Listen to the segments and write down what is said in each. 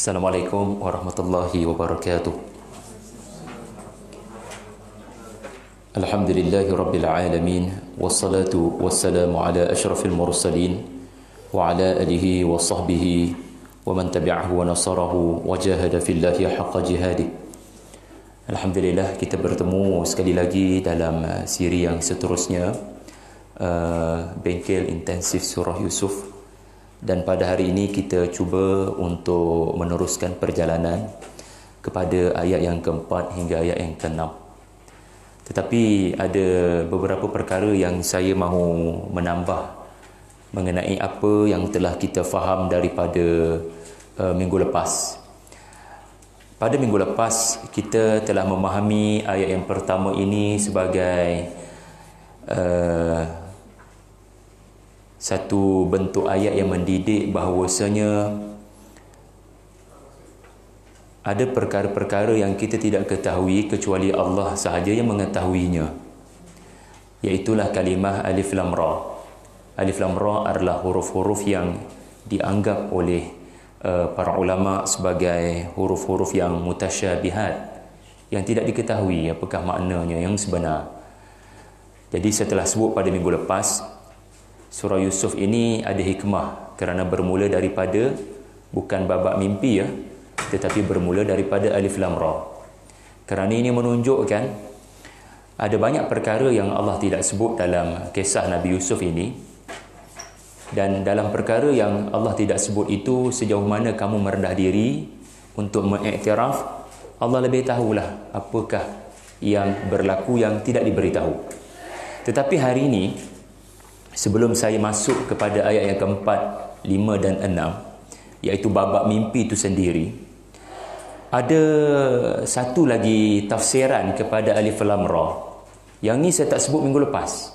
Assalamualaikum warahmatullahi wabarakatuh. Alhamdulillahi rabbil alamin, wassalatu wassalamu ala asyrafil mursalin wa ala alihi wa sahbihi wa man tabi'ahu wa nasarahu wa jahada fillahi haqqa jihadih. Alhamdulillah, kita bertemu sekali lagi dalam siri yang seterusnya, Bengkel Intensif Surah Yusuf. Dan pada hari ini kita cuba untuk meneruskan perjalanan kepada ayat yang keempat hingga ayat yang keenam. Tetapi ada beberapa perkara yang saya mahu menambah mengenai apa yang telah kita faham daripada minggu lepas. Pada minggu lepas kita telah memahami ayat yang pertama ini sebagai satu bentuk ayat yang mendidik bahawasanya ada perkara-perkara yang kita tidak ketahui kecuali Allah sahaja yang mengetahuinya, iaitulah kalimah alif lam ra. Alif lam ra adalah huruf-huruf yang dianggap oleh para ulama sebagai huruf-huruf yang mutasyabihat, yang tidak diketahui apakah maknanya yang sebenar. Jadi setelah sebut pada minggu lepas, Surah Yusuf ini ada hikmah kerana bermula daripada bukan babak mimpi tetapi bermula daripada alif lam ra. Kerana ini menunjukkan ada banyak perkara yang Allah tidak sebut dalam kisah Nabi Yusuf ini. Dan dalam perkara yang Allah tidak sebut itu, sejauh mana kamu merendah diri untuk mengiktiraf, Allah lebih tahulah apakah yang berlaku yang tidak diberitahu. Tetapi hari ini, sebelum saya masuk kepada ayat yang keempat, 5 dan 6, iaitu babak mimpi itu sendiri, ada satu lagi tafsiran kepada alif lam ra. Yang ni saya tak sebut minggu lepas.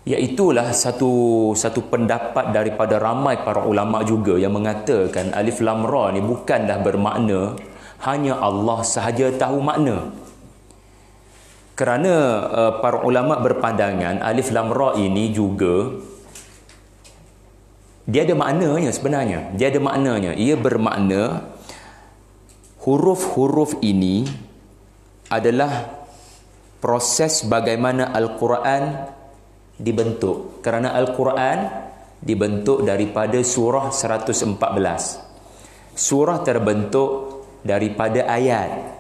Iaitulah satu pendapat daripada ramai para ulama juga yang mengatakan alif lam ra ni bukanlah bermakna hanya Allah sahaja tahu makna. Kerana para ulama berpandangan alif lam ra ini juga dia ada maknanya sebenarnya. Dia ada maknanya. Ia bermakna huruf-huruf ini adalah proses bagaimana Al-Quran dibentuk. Kerana Al-Quran dibentuk daripada surah 114. Surah terbentuk daripada ayat.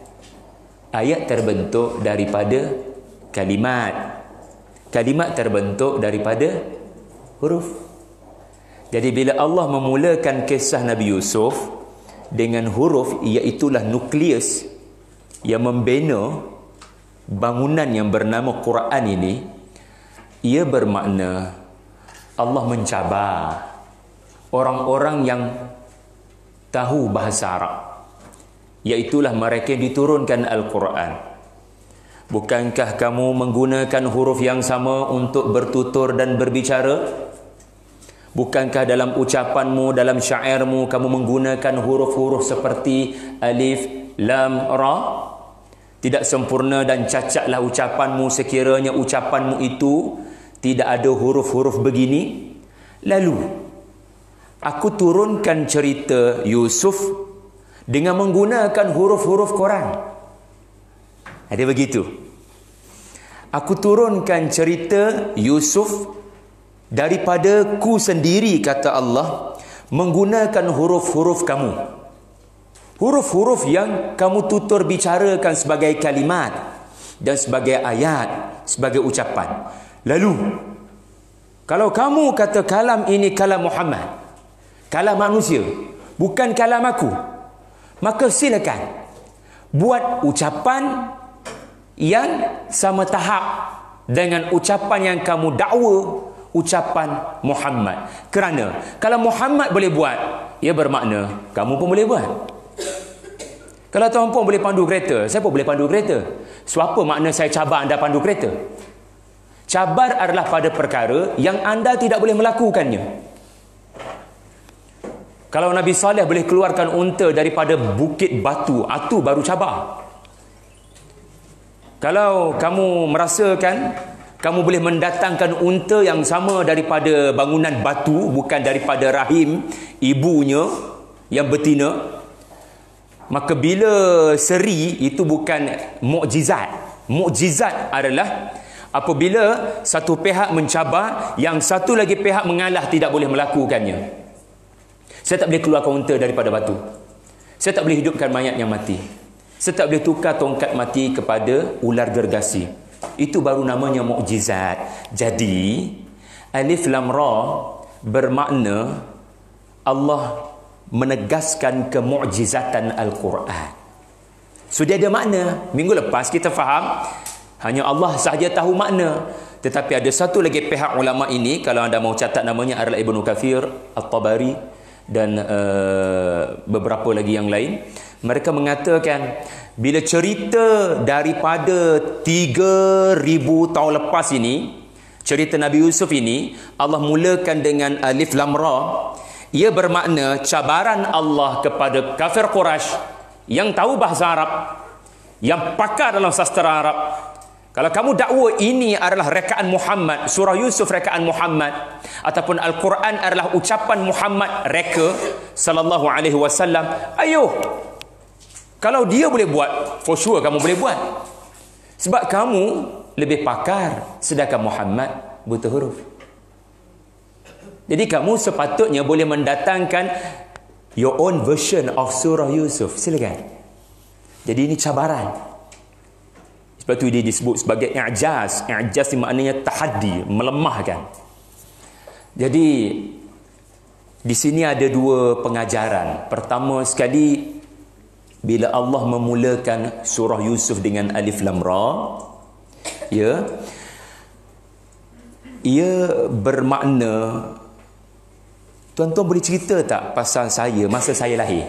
Ayat terbentuk daripada kalimat. Kalimat terbentuk daripada huruf. Jadi bila Allah memulakan kisah Nabi Yusuf dengan huruf, iaitulah nukleus yang membina bangunan yang bernama Quran ini, ia bermakna Allah mencabar orang-orang yang tahu bahasa Arab, iaitulah mereka yang diturunkan Al-Quran. Bukankah kamu menggunakan huruf yang sama untuk bertutur dan berbicara? Bukankah dalam ucapanmu, dalam syairmu, kamu menggunakan huruf-huruf seperti alif, lam, ra? Tidak sempurna dan cacatlah ucapanmu sekiranya ucapanmu itu tidak ada huruf-huruf begini. Lalu, aku turunkan cerita Yusuf dengan menggunakan huruf-huruf Quran. Ada begitu. Aku turunkan cerita Yusuf daripada ku sendiri, kata Allah, menggunakan huruf-huruf kamu. Huruf-huruf yang kamu tutur bicarakan sebagai kalimat dan sebagai ayat, sebagai ucapan. Lalu, kalau kamu kata kalam ini kalam Muhammad, kalam manusia, bukan kalam aku, maka silakan buat ucapan yang sama tahap dengan ucapan yang kamu dakwa ucapan Muhammad. Kerana kalau Muhammad boleh buat, ia bermakna kamu pun boleh buat. Kalau tuan pun boleh pandu kereta, saya pun boleh pandu kereta. So apa makna saya cabar anda pandu kereta? Cabar adalah pada perkara yang anda tidak boleh melakukannya. Kalau Nabi Saleh boleh keluarkan unta daripada bukit batu, itu baru cabar. Kalau kamu merasakan kamu boleh mendatangkan unta yang sama daripada bangunan batu, bukan daripada rahim ibunya, yang betina, maka bila seri itu bukan mukjizat. Mukjizat adalah apabila satu pihak mencabar, yang satu lagi pihak mengalah, tidak boleh melakukannya. Saya tak boleh keluarkan unta daripada batu. Saya tak boleh hidupkan mayat yang mati. Saya tak boleh tukar tongkat mati kepada ular gergasi. Itu baru namanya mukjizat. Jadi alif lam ra bermakna Allah menegaskan kemukjizatan Al-Quran. So dia ada makna. Minggu lepas kita faham hanya Allah sahaja tahu makna. Tetapi ada satu lagi pihak ulama ini, kalau anda mau catat namanya adalah Ibnu Kathir, At-Tabari dan beberapa lagi yang lain. Mereka mengatakan bila cerita daripada 3000 tahun lepas ini, cerita Nabi Yusuf ini, Allah mulakan dengan alif lam ra. Ia bermakna cabaran Allah kepada kafir Quraisy yang tahu bahasa Arab, yang pakar dalam sastra Arab. Kalau kamu dakwa ini adalah rekaan Muhammad, surah Yusuf rekaan Muhammad, ataupun Al-Quran adalah ucapan Muhammad reka sallallahu alaihi wasallam, ayo. Kalau dia boleh buat, for sure kamu boleh buat. Sebab kamu lebih pakar, sedangkan Muhammad buta huruf. Jadi kamu sepatutnya boleh mendatangkan your own version of surah Yusuf. Silakan. Jadi ini cabaran. Sebab itu dia disebut sebagai i'jaz. I'jaz ni maknanya tahaddi, melemahkan. Jadi di sini ada dua pengajaran. Pertama sekali, bila Allah memulakan surah Yusuf dengan alif lam ra, ia bermakna, tuan-tuan boleh cerita tak pasal saya masa saya lahir?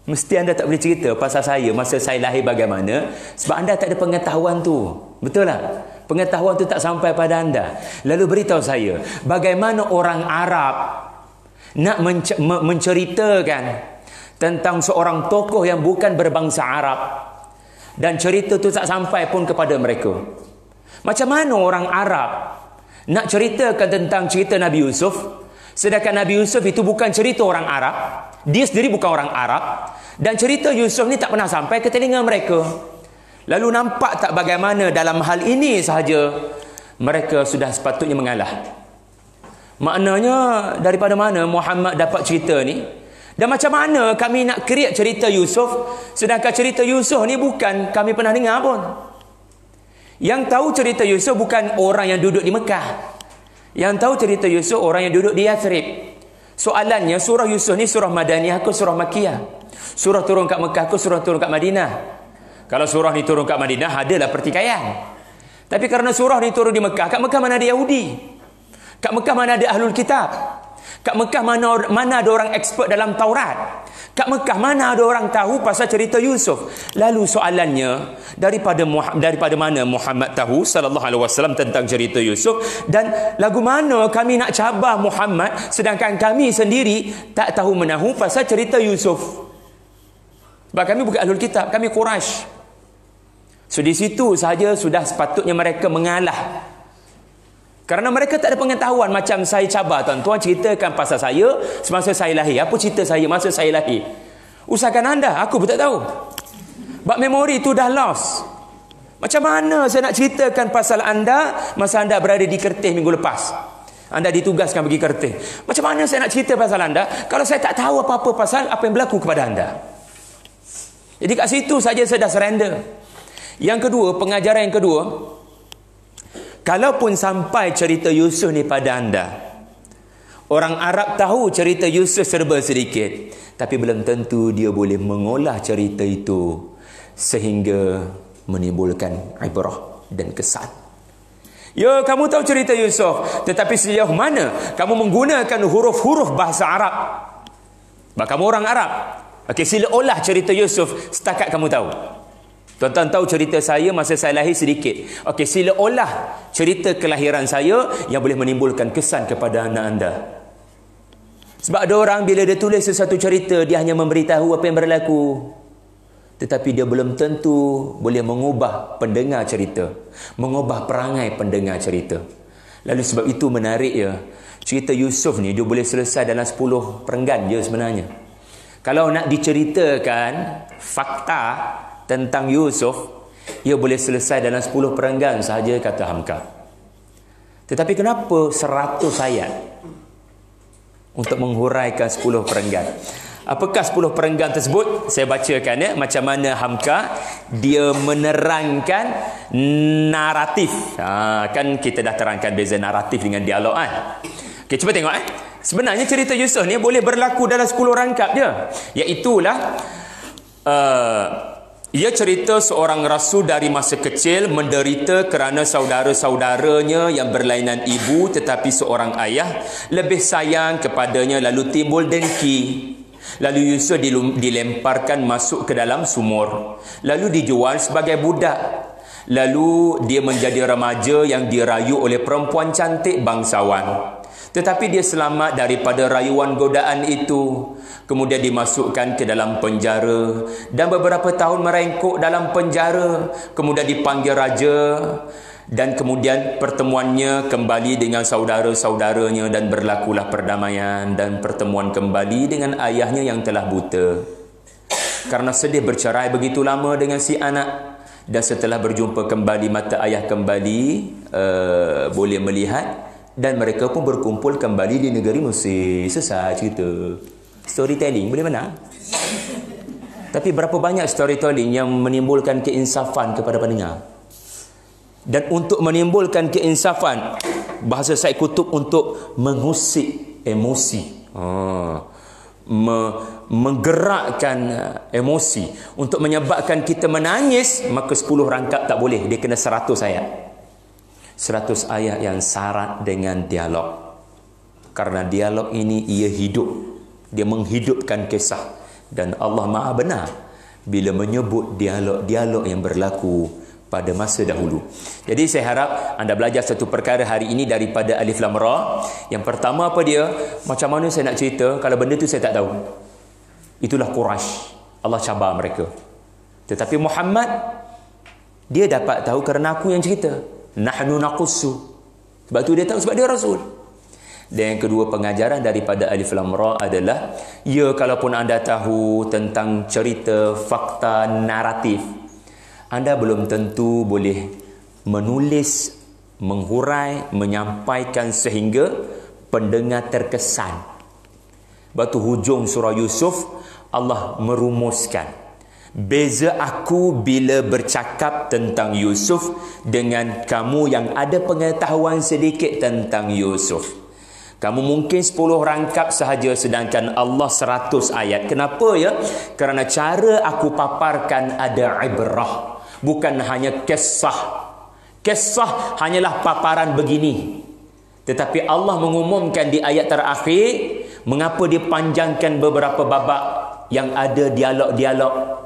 Mesti anda tak boleh cerita pasal saya masa saya lahir bagaimana, sebab anda tak ada pengetahuan tu. Betul tak? Pengetahuan tu tak sampai pada anda. Lalu beritahu saya, bagaimana orang Arab nak menceritakan tentang seorang tokoh yang bukan berbangsa Arab, dan cerita tu tak sampai pun kepada mereka. Macam mana orang Arab nak ceritakan tentang cerita Nabi Yusuf, sedangkan Nabi Yusuf itu bukan cerita orang Arab, dia sendiri bukan orang Arab, dan cerita Yusuf ni tak pernah sampai ke telinga mereka. Lalu nampak tak bagaimana dalam hal ini sahaja mereka sudah sepatutnya mengalah. Maknanya daripada mana Muhammad dapat cerita ni? Dan macam mana kami nak create cerita Yusuf, sedangkan cerita Yusuf ni bukan kami pernah dengar pun. Yang tahu cerita Yusuf bukan orang yang duduk di Mekah. Yang tahu cerita Yusuf orang yang duduk di Yathrib. Soalannya, surah Yusuf ni surah Madaniyah ke surah Makkiyah? Surah turun kat Mekah ke surah turun kat Madinah? Kalau surah ni turun kat Madinah, adalah pertikaian. Tapi kerana surah ni turun di Mekah, kat Mekah mana ada Yahudi? Kat Mekah mana ada Ahlul Kitab? Kat Mekah mana ada orang expert dalam Taurat? Kat Mekah mana ada orang tahu pasal cerita Yusuf? Lalu soalannya, daripada mana Muhammad tahu sallallahu alaihi wasallam tentang cerita Yusuf, dan lagu mana kami nak cabar Muhammad sedangkan kami sendiri tak tahu menahu pasal cerita Yusuf? Sebab kami bukan Ahlul Kitab, kami Quraisy. So di situ sahaja sudah sepatutnya mereka mengalah. Kerana mereka tak ada pengetahuan. Macam saya cabar, tuan-tuan ceritakan pasal saya semasa saya lahir. Apa cerita saya masa saya lahir? Usahakan anda, aku pun tak tahu. Bab memori itu dah lost. Macam mana saya nak ceritakan pasal anda masa anda berada di Kertih minggu lepas? Anda ditugaskan pergi Kertih. Macam mana saya nak cerita pasal anda kalau saya tak tahu apa-apa pasal apa yang berlaku kepada anda? Jadi kat situ saja saya dah surrender. Yang kedua, pengajaran yang kedua, kalaupun sampai cerita Yusuf ni pada anda, orang Arab tahu cerita Yusuf serba sedikit, tapi belum tentu dia boleh mengolah cerita itu sehingga menimbulkan ibrah dan kesan. Ya, kamu tahu cerita Yusuf, tetapi sejauh mana kamu menggunakan huruf-huruf bahasa Arab? Sebab kamu orang Arab. Okey, sila olah cerita Yusuf setakat kamu tahu. Tuan-tuan tahu cerita saya masa saya lahir sedikit. Okey, sila olah cerita kelahiran saya yang boleh menimbulkan kesan kepada anak anda. Sebab ada orang bila dia tulis sesuatu cerita, dia hanya memberitahu apa yang berlaku, tetapi dia belum tentu boleh mengubah pendengar cerita, mengubah perangai pendengar cerita. Lalu sebab itu menarik ya, cerita Yusuf ni dia boleh selesai dalam 10 perenggan je sebenarnya. Kalau nak diceritakan fakta tentang Yusuf, ia boleh selesai dalam 10 perenggan sahaja, kata Hamka. Tetapi kenapa 100 ayat untuk menghuraikan 10 perenggan? Apakah 10 perenggan tersebut? Saya bacakan ya, macam mana Hamka dia menerangkan naratif. Kan kita dah terangkan beza naratif dengan dialog kan. Okey, cuba tengok Sebenarnya cerita Yusuf ni boleh berlaku dalam 10 rangkap je. Iaitulah ia cerita seorang rasul dari masa kecil menderita kerana saudara-saudaranya yang berlainan ibu, tetapi seorang ayah lebih sayang kepadanya, lalu timbul dengki. Lalu Yusuf dilemparkan masuk ke dalam sumur, lalu dijual sebagai budak. Lalu dia menjadi remaja yang dirayu oleh perempuan cantik bangsawan. Tetapi dia selamat daripada rayuan godaan itu. Kemudian dimasukkan ke dalam penjara dan beberapa tahun merengkuk dalam penjara. Kemudian dipanggil raja dan kemudian pertemuannya kembali dengan saudara-saudaranya dan berlakulah perdamaian dan pertemuan kembali dengan ayahnya yang telah buta. Karena sedih bercerai begitu lama dengan si anak, dan setelah berjumpa kembali mata ayah kembali boleh melihat, dan mereka pun berkumpul kembali di negeri Mesir. Selesai cerita. Storytelling boleh mana? Tapi berapa banyak storytelling yang menimbulkan keinsafan kepada pendengar? Dan untuk menimbulkan keinsafan, bahasa Said Kutub, untuk mengusik emosi, menggerakkan emosi, untuk menyebabkan kita menangis, maka 10 rangkap tak boleh. Dia kena 100 ayat. 100 ayat yang syarat dengan dialog. Karena dialog ini ia hidup. Dia menghidupkan kisah. Dan Allah Maha benar bila menyebut dialog-dialog yang berlaku pada masa dahulu. Jadi saya harap anda belajar satu perkara hari ini daripada Alif Lam Ra. Yang pertama apa dia? Macam mana saya nak cerita kalau benda tu saya tak tahu? Itulah Quraisy. Allah cabar mereka. Tetapi Muhammad, dia dapat tahu kerana aku yang cerita. Nahnu naqussu. Sebab tu dia tahu, sebab dia Rasul. Dan yang kedua pengajaran daripada Alif Lam Ra adalah, ya kalaupun anda tahu tentang cerita, fakta, naratif, anda belum tentu boleh menulis, menghurai, menyampaikan sehingga pendengar terkesan. Batu hujung surah Yusuf, Allah merumuskan beza aku bila bercakap tentang Yusuf dengan kamu yang ada pengetahuan sedikit tentang Yusuf. Kamu mungkin 10 rangkap sahaja, sedangkan Allah 100 ayat. Kenapa ya? Kerana cara aku paparkan ada ibrah, bukan hanya kisah. Kisah hanyalah paparan begini. Tetapi Allah mengumumkan di ayat terakhir, mengapa dipanjangkan beberapa babak yang ada dialog-dialog.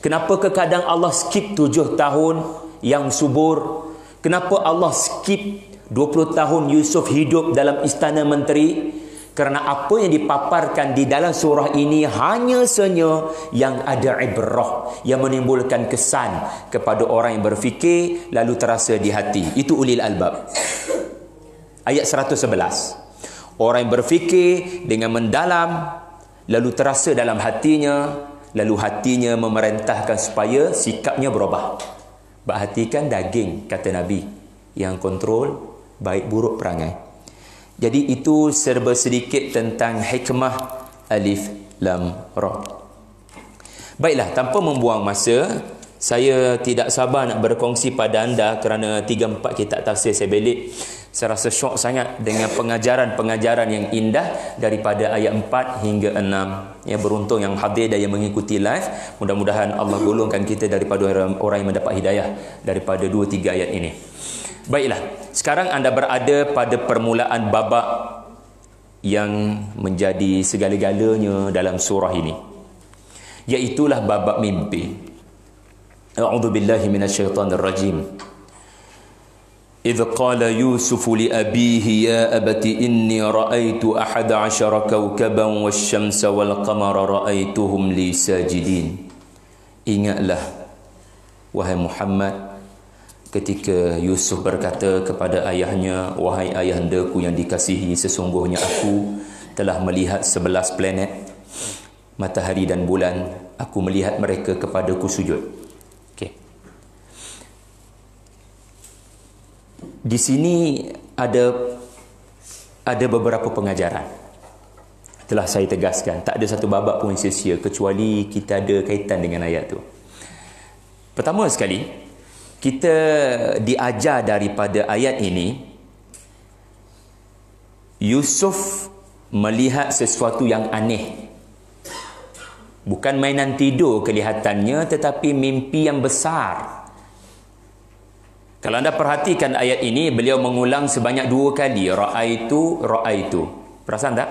Kenapa kadang Allah skip 7 tahun yang subur? Kenapa Allah skip 20 tahun Yusuf hidup dalam istana menteri? Kerana apa yang dipaparkan di dalam surah ini hanya saja yang ada ibrah, yang menimbulkan kesan kepada orang yang berfikir lalu terasa di hati. Itu ulil albab. Ayat 111. Orang yang berfikir dengan mendalam lalu terasa dalam hatinya, lalu hatinya memerintahkan supaya sikapnya berubah. Bak hati kan daging, kata Nabi, yang kontrol baik buruk perangai. Jadi itu serba sedikit tentang hikmah Alif Lam Ra. Baiklah, tanpa membuang masa, saya tidak sabar nak berkongsi pada anda kerana 3-4 kitab tafsir saya belik. Saya rasa syok sangat dengan pengajaran-pengajaran yang indah daripada ayat 4 hingga 6. Yang beruntung yang hadir dan yang mengikuti live. Mudah-mudahan Allah golongkan kita daripada orang yang mendapat hidayah daripada 2-3 ayat ini. Baiklah, sekarang anda berada pada permulaan babak yang menjadi segala-galanya dalam surah ini. Iaitulah babak mimpi. A'udzubillahi minasyaitonirrajim. إذ قال يوسف لأبيه يا أبت إني رأيت 11 كوكبا والشمس والقمر رأيتهم لي ساجدين. Ingatlah wahai Muhammad ketika Yusuf berkata kepada ayahnya, wahai ayahandaku yang dikasihi, sesungguhnya aku telah melihat 11 planet matahari dan bulan, aku melihat mereka kepadaku sujud. Okey. Di sini ada beberapa pengajaran. Telah saya tegaskan, tak ada satu babak pun sia-sia kecuali kita ada kaitan dengan ayat tu. Pertama sekali, kita diajar daripada ayat ini, Yusuf melihat sesuatu yang aneh. Bukan mainan tidur kelihatannya, tetapi mimpi yang besar. Kalau anda perhatikan ayat ini, beliau mengulang sebanyak 2 kali, ra'aitu, ra'aitu. Perasan tak?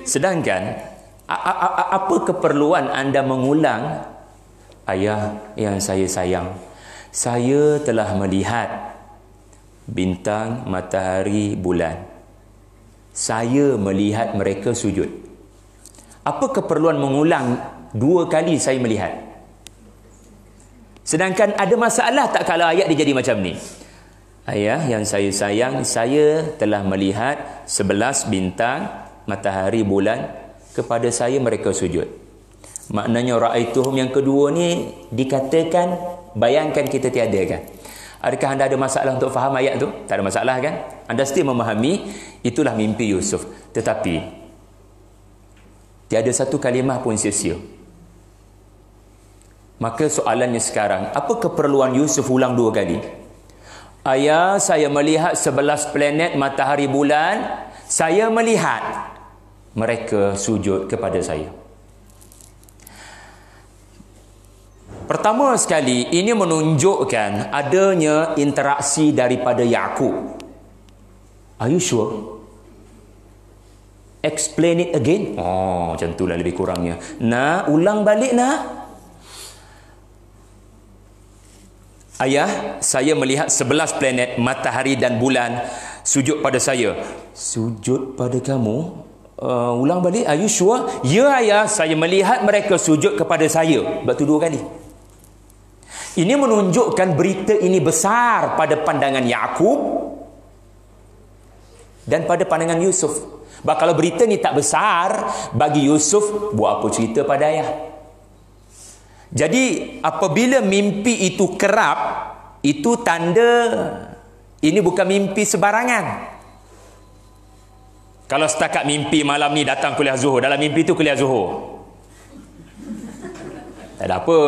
Sedangkan apa keperluan anda mengulang, ayah yang saya sayang, saya telah melihat bintang, matahari, bulan. Saya melihat mereka sujud. Apa keperluan mengulang 2 kali saya melihat? Sedangkan ada masalah tak kalau ayat dia jadi macam ni? Ayah yang saya sayang, saya telah melihat 11 bintang, matahari, bulan, kepada saya mereka sujud. Maknanya ra'aituhum yang kedua ni dikatakan, bayangkan kita tiadakan. Adakah anda ada masalah untuk faham ayat tu? Tak ada masalah kan? Anda still memahami itulah mimpi Yusuf. Tetapi tiada satu kalimah pun sia-sia. Maka soalannya sekarang, apa keperluan Yusuf ulang 2 kali? Ayah, saya melihat 11 planet, matahari, bulan, saya melihat mereka sujud kepada saya. Pertama sekali, ini menunjukkan adanya interaksi daripada Yaqub. Are you sure? Explain it again. Oh, macam itulah lebih kurangnya. Nak ulang balik nak? Ayah, saya melihat 11 planet, matahari dan bulan sujud pada saya. Sujud pada kamu? Ulang balik. Are you sure? Ya ayah, saya melihat mereka sujud kepada saya. Sebab tu 2 kali. Ini menunjukkan berita ini besar pada pandangan Yaqub dan pada pandangan Yusuf. Sebab kalau berita ni tak besar bagi Yusuf, buat apa cerita pada ayah? Jadi apabila mimpi itu kerap, itu tanda ini bukan mimpi sebarangan. Kalau setakat mimpi malam ni datang kuliah Zuhur, dalam mimpi tu kuliah Zuhur, tak ada apa.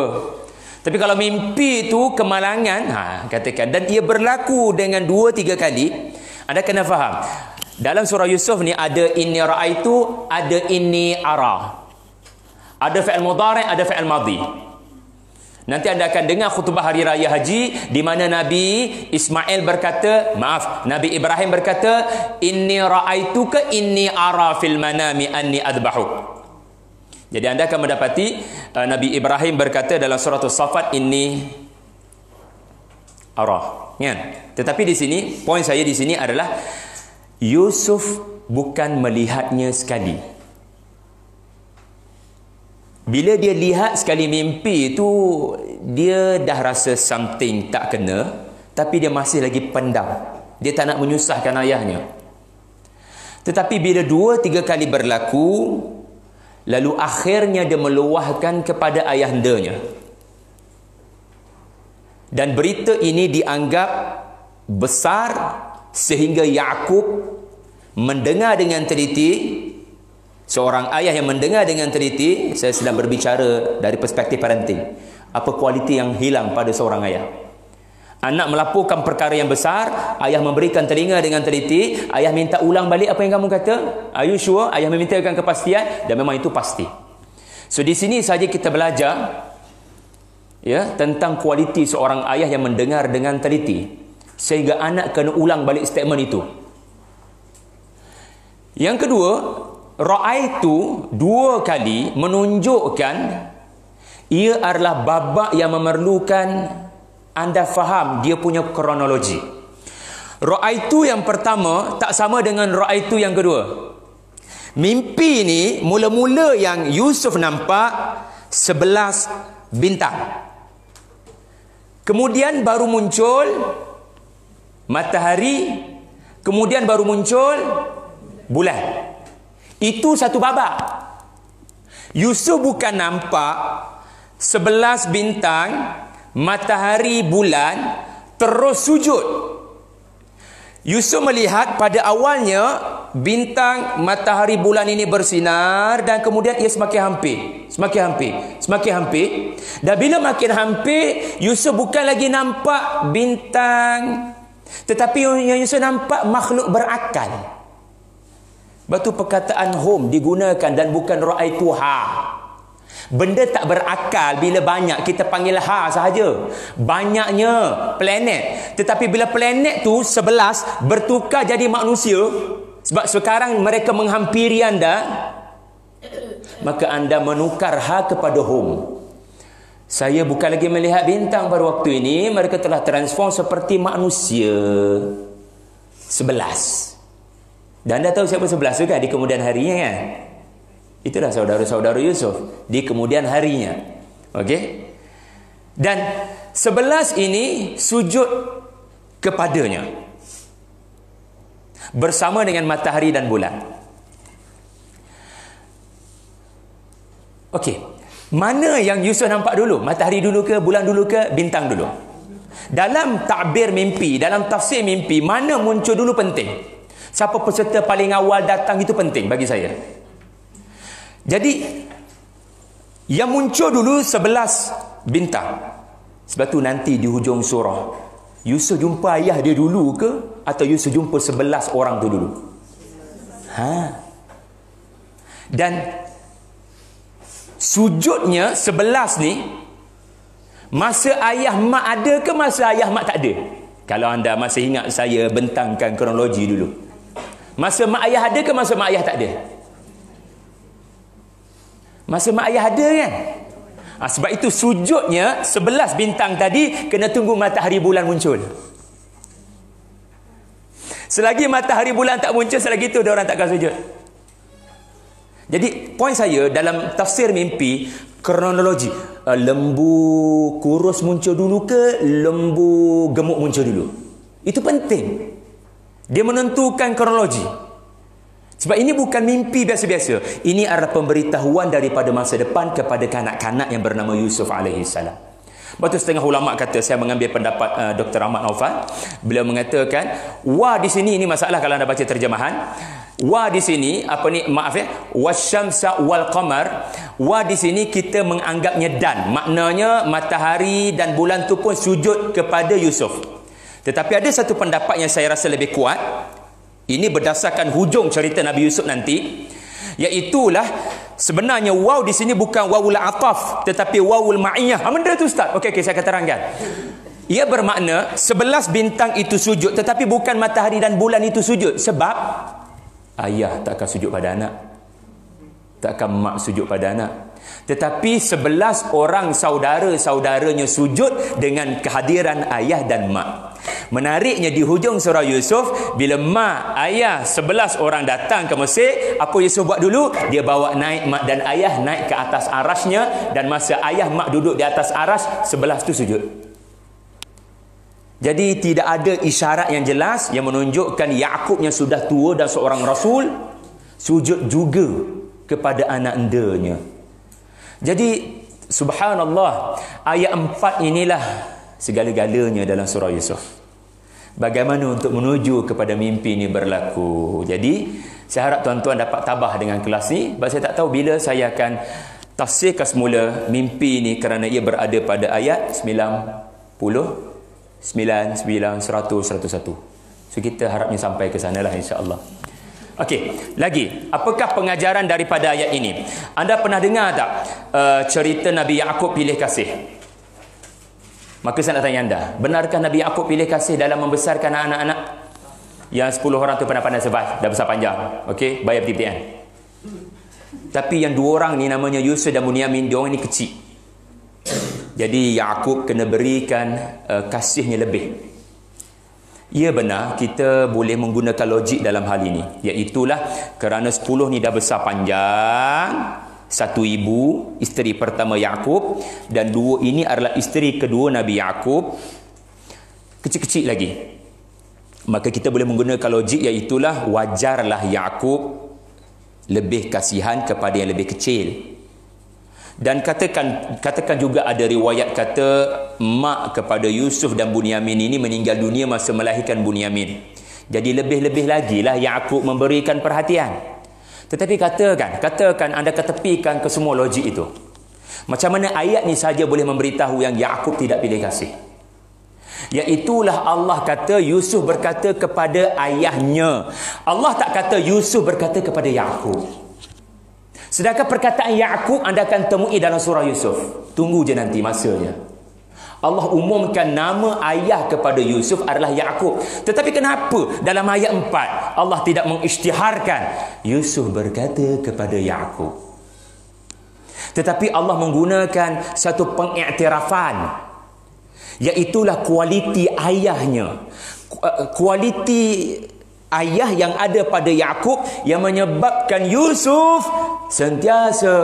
Tapi kalau mimpi itu kemalangan, katakan, dan ia berlaku dengan 2-3 kali, anda kena faham. Dalam surah Yusuf ni ada inni ra'aitu, ada inni ara. Ada fi'il mudhari', ada fi'il madhi. Nanti anda akan dengar khutbah hari raya haji di mana Nabi Ismail berkata, Nabi Ibrahim berkata, inni ra'aituka inni ara fil manami anni adbahuk. Jadi anda akan mendapati Nabi Ibrahim berkata dalam surah As-Saffat, inni ara. Ya. Tetapi di sini, poin saya di sini adalah Yusuf bukan melihatnya sekali. Bila dia lihat sekali mimpi itu, dia dah rasa something tak kena, tapi dia masih lagi pendam. Dia tak nak menyusahkan ayahnya. Tetapi bila 2-3 kali berlaku, lalu akhirnya dia meluahkan kepada ayahandanya. Dan berita ini dianggap besar sehingga Yaqub mendengar dengan teliti. Seorang ayah yang mendengar dengan teliti, saya sedang berbicara dari perspektif parenting. Apa kualiti yang hilang pada seorang ayah? Anak melaporkan perkara yang besar, ayah memberikan telinga dengan teliti, ayah minta ulang balik apa yang kamu kata. Are you sure? Ayah memintakan kepastian, dan memang itu pasti. So di sini saja kita belajar ya tentang kualiti seorang ayah yang mendengar dengan teliti, sehingga anak kena ulang balik statement itu. Yang kedua, ra'aitu 2 kali menunjukkan ia adalah babak yang memerlukan anda faham dia punya kronologi. Ra'aitu yang pertama tak sama dengan ra'aitu yang kedua. Mimpi ni mula-mula yang Yusuf nampak 11 bintang. Kemudian baru muncul matahari, kemudian baru muncul bulan. Itu satu babak. Yusuf bukan nampak 11 bintang, matahari, bulan, terus sujud. Yusuf melihat pada awalnya bintang, matahari, bulan ini bersinar dan kemudian ia semakin hampir, semakin hampir, semakin hampir. Dan bila makin hampir, Yusuf bukan lagi nampak bintang, tetapi yang Yusuf nampak makhluk berakal. Batu perkataan hum digunakan dan bukan ra'aituha. Benda tak berakal bila banyak kita panggil ha sahaja. Banyaknya planet. Tetapi bila planet tu 11 bertukar jadi manusia, sebab sekarang mereka menghampiri anda, maka anda menukar ha kepada hum. Saya bukan lagi melihat bintang pada waktu ini, mereka telah transform seperti manusia. 11. Dan anda tahu siapa 11 tu kan di kemudian harinya kan? Itulah saudara-saudara Yusuf di kemudian harinya. Okey? Dan 11 ini sujud kepadanya bersama dengan matahari dan bulan. Okey. Mana yang Yusuf nampak dulu? Matahari dulu ke, bulan dulu ke, bintang dulu? Dalam takbir mimpi, dalam tafsir mimpi, mana muncul dulu penting. Siapa peserta paling awal datang itu penting bagi saya. Jadi yang muncul dulu 11 bintang. Sebab tu nanti di hujung surah, Yusuf jumpa ayah dia dulu ke atau Yusuf jumpa 11 orang tu dulu? Dan sujudnya 11 ni, masa ayah mak ada ke masa ayah mak tak ada? Kalau anda masih ingat, saya bentangkan kronologi dulu. Masa mak ayah ada ke masa mak ayah tak ada? Masa mak ayah ada kan? Sebab itu sujudnya 11 bintang tadi kena tunggu matahari bulan muncul. Selagi matahari bulan tak muncul, selagi itu orang takkan sujud. Jadi poin saya dalam tafsir mimpi, kronologi, lembu kurus muncul dulu ke lembu gemuk muncul dulu, itu penting. Dia menentukan kronologi. Sebab ini bukan mimpi biasa-biasa. Ini adalah pemberitahuan daripada masa depan kepada kanak-kanak yang bernama Yusuf alaihissalam. Lepas tu setengah ulama kata, saya mengambil pendapat Dr. Ahmad Naufal. Beliau mengatakan, wa di sini, ini masalah kalau anda baca terjemahan. Wa di sini, wasyamsa wal qamar. Wa di sini kita menganggapnya dan. Maknanya matahari dan bulan tu pun sujud kepada Yusuf. Tetapi ada satu pendapat yang saya rasa lebih kuat. Ini berdasarkan hujung cerita Nabi Yusuf nanti, iaitulah sebenarnya waw di sini bukan wawul ataf tetapi wawul ma'iyah. Benda tu Ustaz? Okey, saya akan terangkan. Ia bermakna 11 bintang itu sujud, tetapi bukan matahari dan bulan itu sujud. Sebab ayah takkan sujud pada anak, takkan mak sujud pada anak. Tetapi 11 orang saudara-saudaranya sujud dengan kehadiran ayah dan mak. Menariknya di hujung surah Yusuf, bila mak, ayah 11 orang datang ke Mesir, apa Yusuf buat dulu? Dia bawa naik mak dan ayah naik ke atas arasnya, dan masa ayah mak duduk di atas aras, 11 tu sujud. Jadi tidak ada isyarat yang jelas yang menunjukkan Yaqub yang sudah tua dan seorang rasul sujud juga kepada anak endanya. Jadi subhanallah, ayat 4 inilah segala-galanya dalam surah Yusuf. Bagaimana untuk menuju kepada mimpi ini berlaku. Jadi saya harap tuan-tuan dapat tabah dengan kelas ni. Sebab saya tak tahu bila saya akan tafsirkan semula mimpi ini, kerana ia berada pada ayat 90, 99, 100, 101. So kita harapnya sampai ke sanalah insya-Allah. Okey, lagi, apakah pengajaran daripada ayat ini? Anda pernah dengar tak cerita Nabi Yaqub pilih kasih? Maka saya nak tanya anda, benarkah Nabi Yaqub pilih kasih dalam membesarkan anak-anak? Yang 10 orang tu pandai-pandai survive, dah besar panjang. Okey, bayar peti-petian. Tapi yang 2 orang ni namanya Yusuf dan Bunyamin, dia orang ni kecil. Jadi Yaqub kena berikan kasihnya lebih. Ya benar, kita boleh menggunakan logik dalam hal ini. Iaitulah kerana 10 ni dah besar panjang, 1 ibu, isteri pertama Yaqub, dan 2 ini adalah isteri kedua Nabi Yaqub, kecil-kecil lagi. Maka kita boleh menggunakan logik, iaitulah wajarlah Yaqub lebih kasihan kepada yang lebih kecil. Dan katakan juga ada riwayat kata mak kepada Yusuf dan Bunyamin ini meninggal dunia masa melahirkan Bunyamin. Jadi lebih-lebih lagi lah Yaqub memberikan perhatian. Tetapi katakan anda ketepikan ke semua logik itu. Macam mana ayat ni saja boleh memberitahu yang Yaqub tidak pilih kasih? Iaitulah Allah kata Yusuf berkata kepada ayahnya. Allah tak kata Yusuf berkata kepada Yaqub. Sedangkan perkataan Yaqub anda akan temui dalam surah Yusuf. Tunggu je nanti masanya. Allah umumkan nama ayah kepada Yusuf adalah Yaqub. Tetapi kenapa dalam ayat 4 Allah tidak mengisytiharkan Yusuf berkata kepada Yaqub? Tetapi Allah menggunakan satu pengiktirafan, iaitulah kualiti ayahnya. Kualiti ayah yang ada pada Yaqub yang menyebabkan Yusuf sentiasa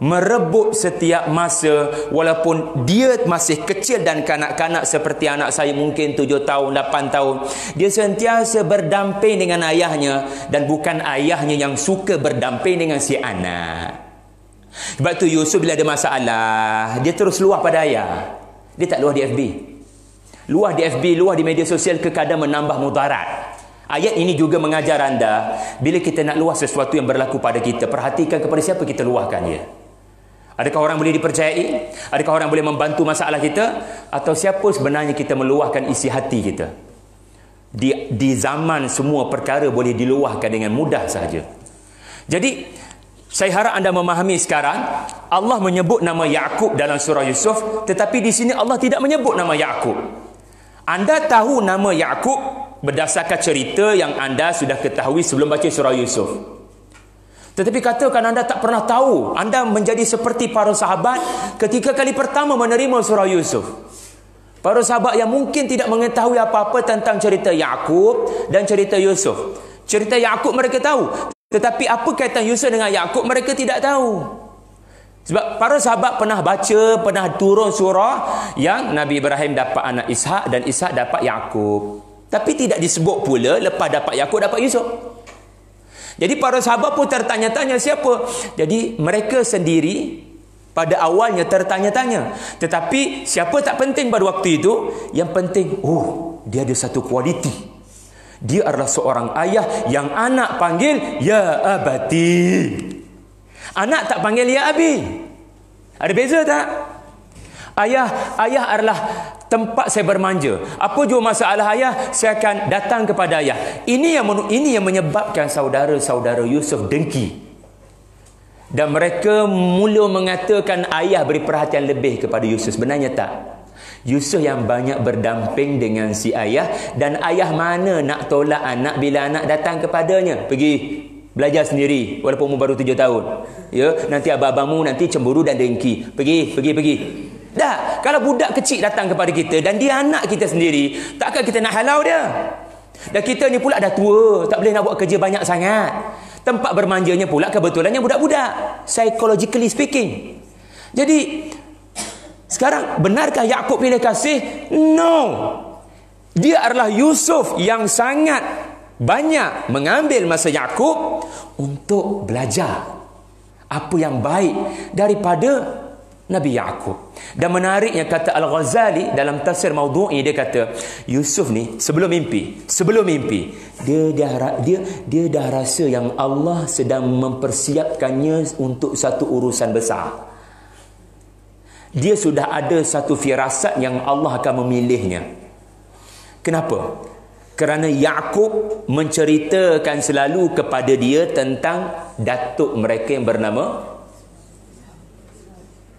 merebut setiap masa, walaupun dia masih kecil dan kanak-kanak seperti anak saya mungkin 7 tahun, 8 tahun, dia sentiasa berdamping dengan ayahnya, dan bukan ayahnya yang suka berdamping dengan si anak. Sebab tu Yusuf bila ada masalah, dia terus luah pada ayah. Dia tak luah di FB. Luah di FB, luah di media sosial kadang menambah mudarat. Ayat ini juga mengajar anda, bila kita nak luah sesuatu yang berlaku pada kita, perhatikan kepada siapa kita luahkan dia. Adakah orang boleh dipercayai? Adakah orang boleh membantu masalah kita? Atau siapa sebenarnya kita meluahkan isi hati kita? Di zaman semua perkara boleh diluahkan dengan mudah sahaja. Jadi saya harap anda memahami sekarang, Allah menyebut nama Yaqub dalam surah Yusuf, tetapi di sini Allah tidak menyebut nama Yaqub. Anda tahu nama Yaqub berdasarkan cerita yang anda sudah ketahui sebelum baca surah Yusuf. Tetapi katakan anda tak pernah tahu, anda menjadi seperti para sahabat ketika kali pertama menerima surah Yusuf. Para sahabat yang mungkin tidak mengetahui apa-apa tentang cerita Yaqub dan cerita Yusuf. Cerita Yaqub mereka tahu, tetapi apa kaitan Yusuf dengan Yaqub mereka tidak tahu. Sebab para sahabat pernah baca, pernah turun surah yang Nabi Ibrahim dapat anak Ishak dan Ishak dapat Yaqub. Tapi tidak disebut pula lepas dapat Yaqub dapat Yusuf. Jadi para sahabat pun tertanya-tanya siapa. Jadi mereka sendiri pada awalnya tertanya-tanya. Tetapi siapa tak penting pada waktu itu. Yang penting, dia ada satu kualiti. Dia adalah seorang ayah yang anak panggil ya abati. Anak tak panggil ya abi. Ada beza tak? Ayah adalah tempat saya bermanja. Apa jua masalah ayah, saya akan datang kepada ayah. Ini yang menyebabkan saudara-saudara Yusuf dengki. Dan mereka mula mengatakan ayah beri perhatian lebih kepada Yusuf. Sebenarnya tak. Yusuf yang banyak berdamping dengan si ayah, dan ayah mana nak tolak anak bila anak datang kepadanya. Pergi belajar sendiri walaupun umur baru 7 tahun. Ya, nanti abang-abangmu nanti cemburu dan dengki. Pergi. Dah, kalau budak kecil datang kepada kita dan dia anak kita sendiri, takkan kita nak halau dia. Dan kita ni pula dah tua, tak boleh nak buat kerja banyak sangat. Tempat bermanjanya pula kebetulannya budak-budak, psychologically speaking. Jadi sekarang, benarkah Yaqub pilih kasih? No. Dia adalah Yusuf yang sangat banyak mengambil masa Yaqub untuk belajar apa yang baik daripada Nabi Yaqub. Dan menariknya kata Al-Ghazali dalam tafsir Maudhu'i, dia kata Yusuf ni sebelum mimpi dia dah rasa yang Allah sedang mempersiapkannya untuk satu urusan besar. Dia sudah ada satu firasat yang Allah akan memilihnya. Kenapa? Kerana Yaqub menceritakan selalu kepada dia tentang datuk mereka yang bernama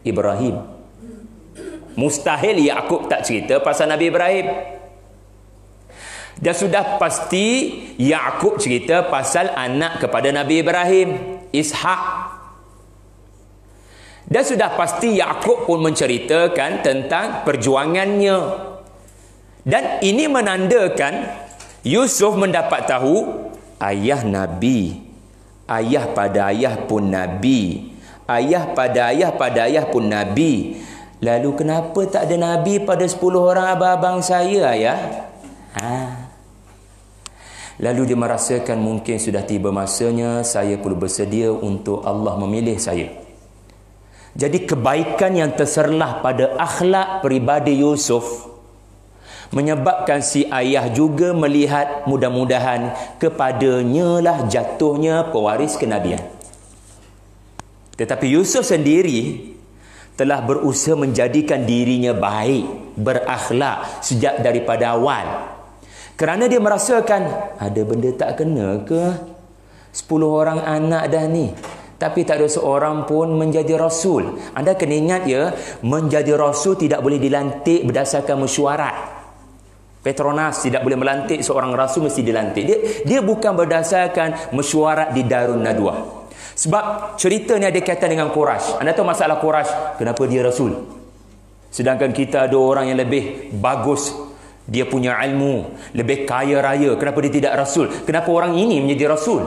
Ibrahim. Mustahil Yaqub tak cerita pasal Nabi Ibrahim. Dan sudah pasti Yaqub cerita pasal anak kepada Nabi Ibrahim, Ishak. Dan sudah pasti Yaqub pun menceritakan tentang perjuangannya. Dan ini menandakan Yusuf mendapat tahu ayah Nabi, ayah pada ayah pun Nabi, ayah pada ayah pun Nabi. Lalu kenapa tak ada Nabi pada 10 orang abang-abang saya, ayah? Lalu dia merasakan mungkin sudah tiba masanya saya perlu bersedia untuk Allah memilih saya. Jadi kebaikan yang terserlah pada akhlak peribadi Yusuf menyebabkan si ayah juga melihat mudah-mudahan kepadanya lah jatuhnya pewaris kenabian. Tetapi Yusuf sendiri telah berusaha menjadikan dirinya baik, berakhlak sejak daripada awal. Kerana dia merasakan ada benda tak kena ke? 10 orang anak dah ni, tapi tak ada seorang pun menjadi rasul. Anda kena ingat ya, menjadi rasul tidak boleh dilantik berdasarkan mesyuarat. Petronas tidak boleh melantik seorang rasul, mesti dilantik. Dia bukan berdasarkan mesyuarat di Darun Nadwah. Sebab cerita ni ada kaitan dengan Quraisy. Anda tahu masalah Quraisy, kenapa dia rasul? Sedangkan kita ada orang yang lebih bagus, dia punya ilmu, lebih kaya raya, kenapa dia tidak rasul? Kenapa orang ini menjadi rasul?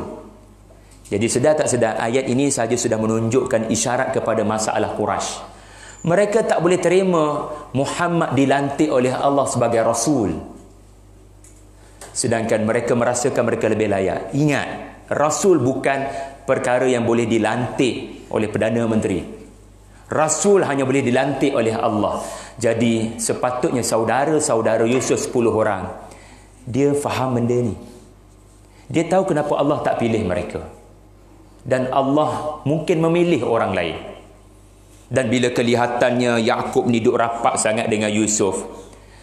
Jadi sedar tak sedar, ayat ini saja sudah menunjukkan isyarat kepada masalah Quraisy. Mereka tak boleh terima Muhammad dilantik oleh Allah sebagai rasul, sedangkan mereka merasakan mereka lebih layak. Ingat, rasul bukan perkara yang boleh dilantik oleh Perdana Menteri. Rasul hanya boleh dilantik oleh Allah. Jadi sepatutnya saudara-saudara Yusuf 10 orang, dia faham benda ni. Dia tahu kenapa Allah tak pilih mereka. Dan Allah mungkin memilih orang lain. Dan bila kelihatannya Yaqub ni duk rapat sangat dengan Yusuf,